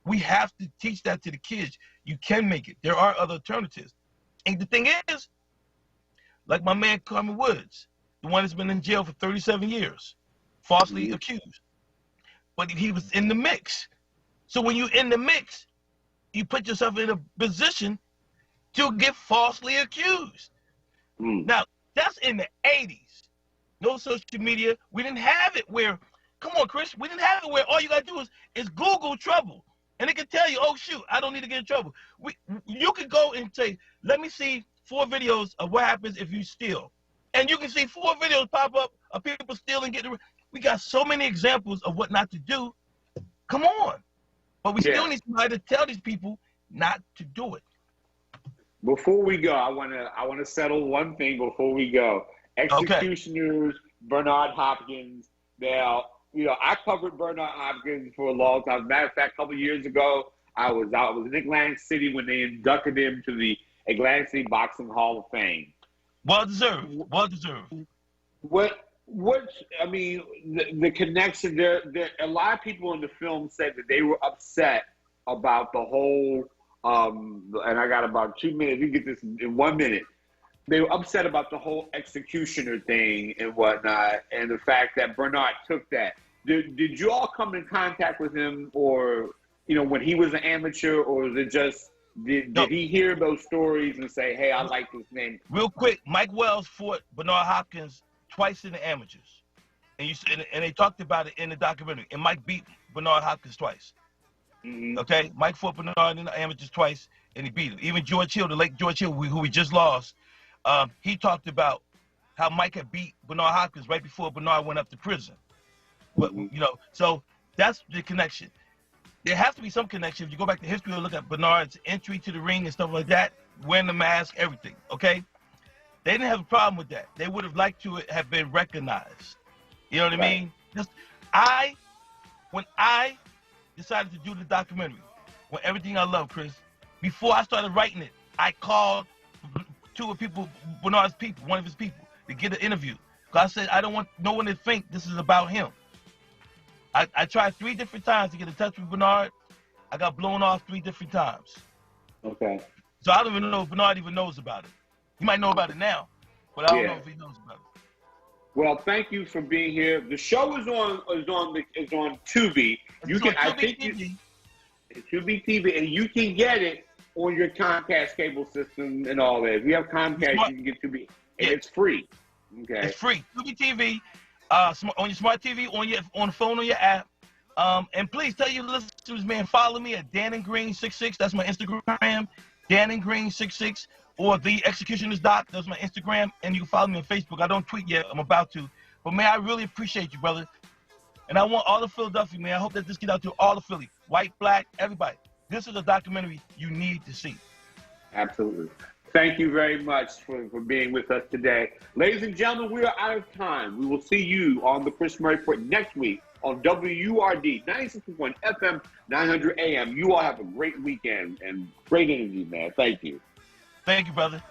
We have to teach that to the kids. You can make it. There are other alternatives. And the thing is, like my man Carmen Woods, the one that's been in jail for 37 years, falsely accused. But he was in the mix. So when you're in the mix, you put yourself in a position to get falsely accused. Now, that's in the 80s. No social media. We didn't have it where, come on, Chris, we didn't have it where all you got to do is Google trouble. And it can tell you, oh, shoot, I don't need to get in trouble. You could go and say, let me see 4 videos of what happens if you steal. And you can see 4 videos pop up of people stealing, getting. We got so many examples of what not to do. Come on. But we still need somebody to tell these people not to do it. Before we go, I want to settle one thing before we go. Executioners, Bernard Hopkins. Now, you know, I covered Bernard Hopkins for a long time. As a matter of fact, a couple of years ago, I was in Atlantic City when they inducted him to the Atlantic City Boxing Hall of Fame. Well deserved. Well deserved. I mean, the connection there. A lot of people in the film said that they were upset about the whole. And I got about 2 minutes. We get this in 1 minute. They were upset about the whole executioner thing and whatnot, and the fact that Bernard took that. Did you all come in contact with him, or you know, when he was an amateur, or was it just did he hear those stories and say, "Hey, I like this name"? Real quick, Mike Wells fought Bernard Hopkins twice in the amateurs, and they talked about it in the documentary. And Mike beat Bernard Hopkins twice. Okay, Mike fought Bernard in the amateurs twice, and he beat him. Even George Hill, the late George Hill, who we just lost, he talked about how Mike had beat Bernard Hopkins right before Bernard went up to prison. But you know, so that's the connection. There has to be some connection. If you go back to history and look at Bernard's entry to the ring and stuff like that, wearing the mask, everything. Okay, they didn't have a problem with that. They would have liked to have been recognized. You know what I mean? When I decided to do the documentary, when everything I love, Chris, before I started writing it, I called 2 of people, Bernard's people, one of his people, to get an interview. Because I said, I don't want no one to think this is about him. I tried 3 different times to get in touch with Bernard. I got blown off 3 different times. Okay. So I don't even know if Bernard even knows about it. He might know about it now, but I don't know if he knows about it. Well, thank you for being here. The show is on Tubi. Tubi TV, and you can get it on your Comcast cable system and all that. If you have Comcast, you can get Tubi, and it's free. Okay, it's free. Tubi TV, on your smart TV, on the phone, on your app. And please tell your listeners, man, follow me at DanandGreen66. That's my Instagram, DanandGreen66, or The Executionist Doc. That's my Instagram, and you can follow me on Facebook. I don't tweet yet. I'm about to, but man, I really appreciate you, brother. And I want all of Philadelphia, man. I hope that this get out to all of Philly, white, black, everybody. This is a documentary you need to see. Absolutely. Thank you very much for being with us today. Ladies and gentlemen, we are out of time. We will see you on the Chris Murray Report next week on WURD 96.1 FM, 900 AM. You all have a great weekend and great energy, man. Thank you. Thank you, brother.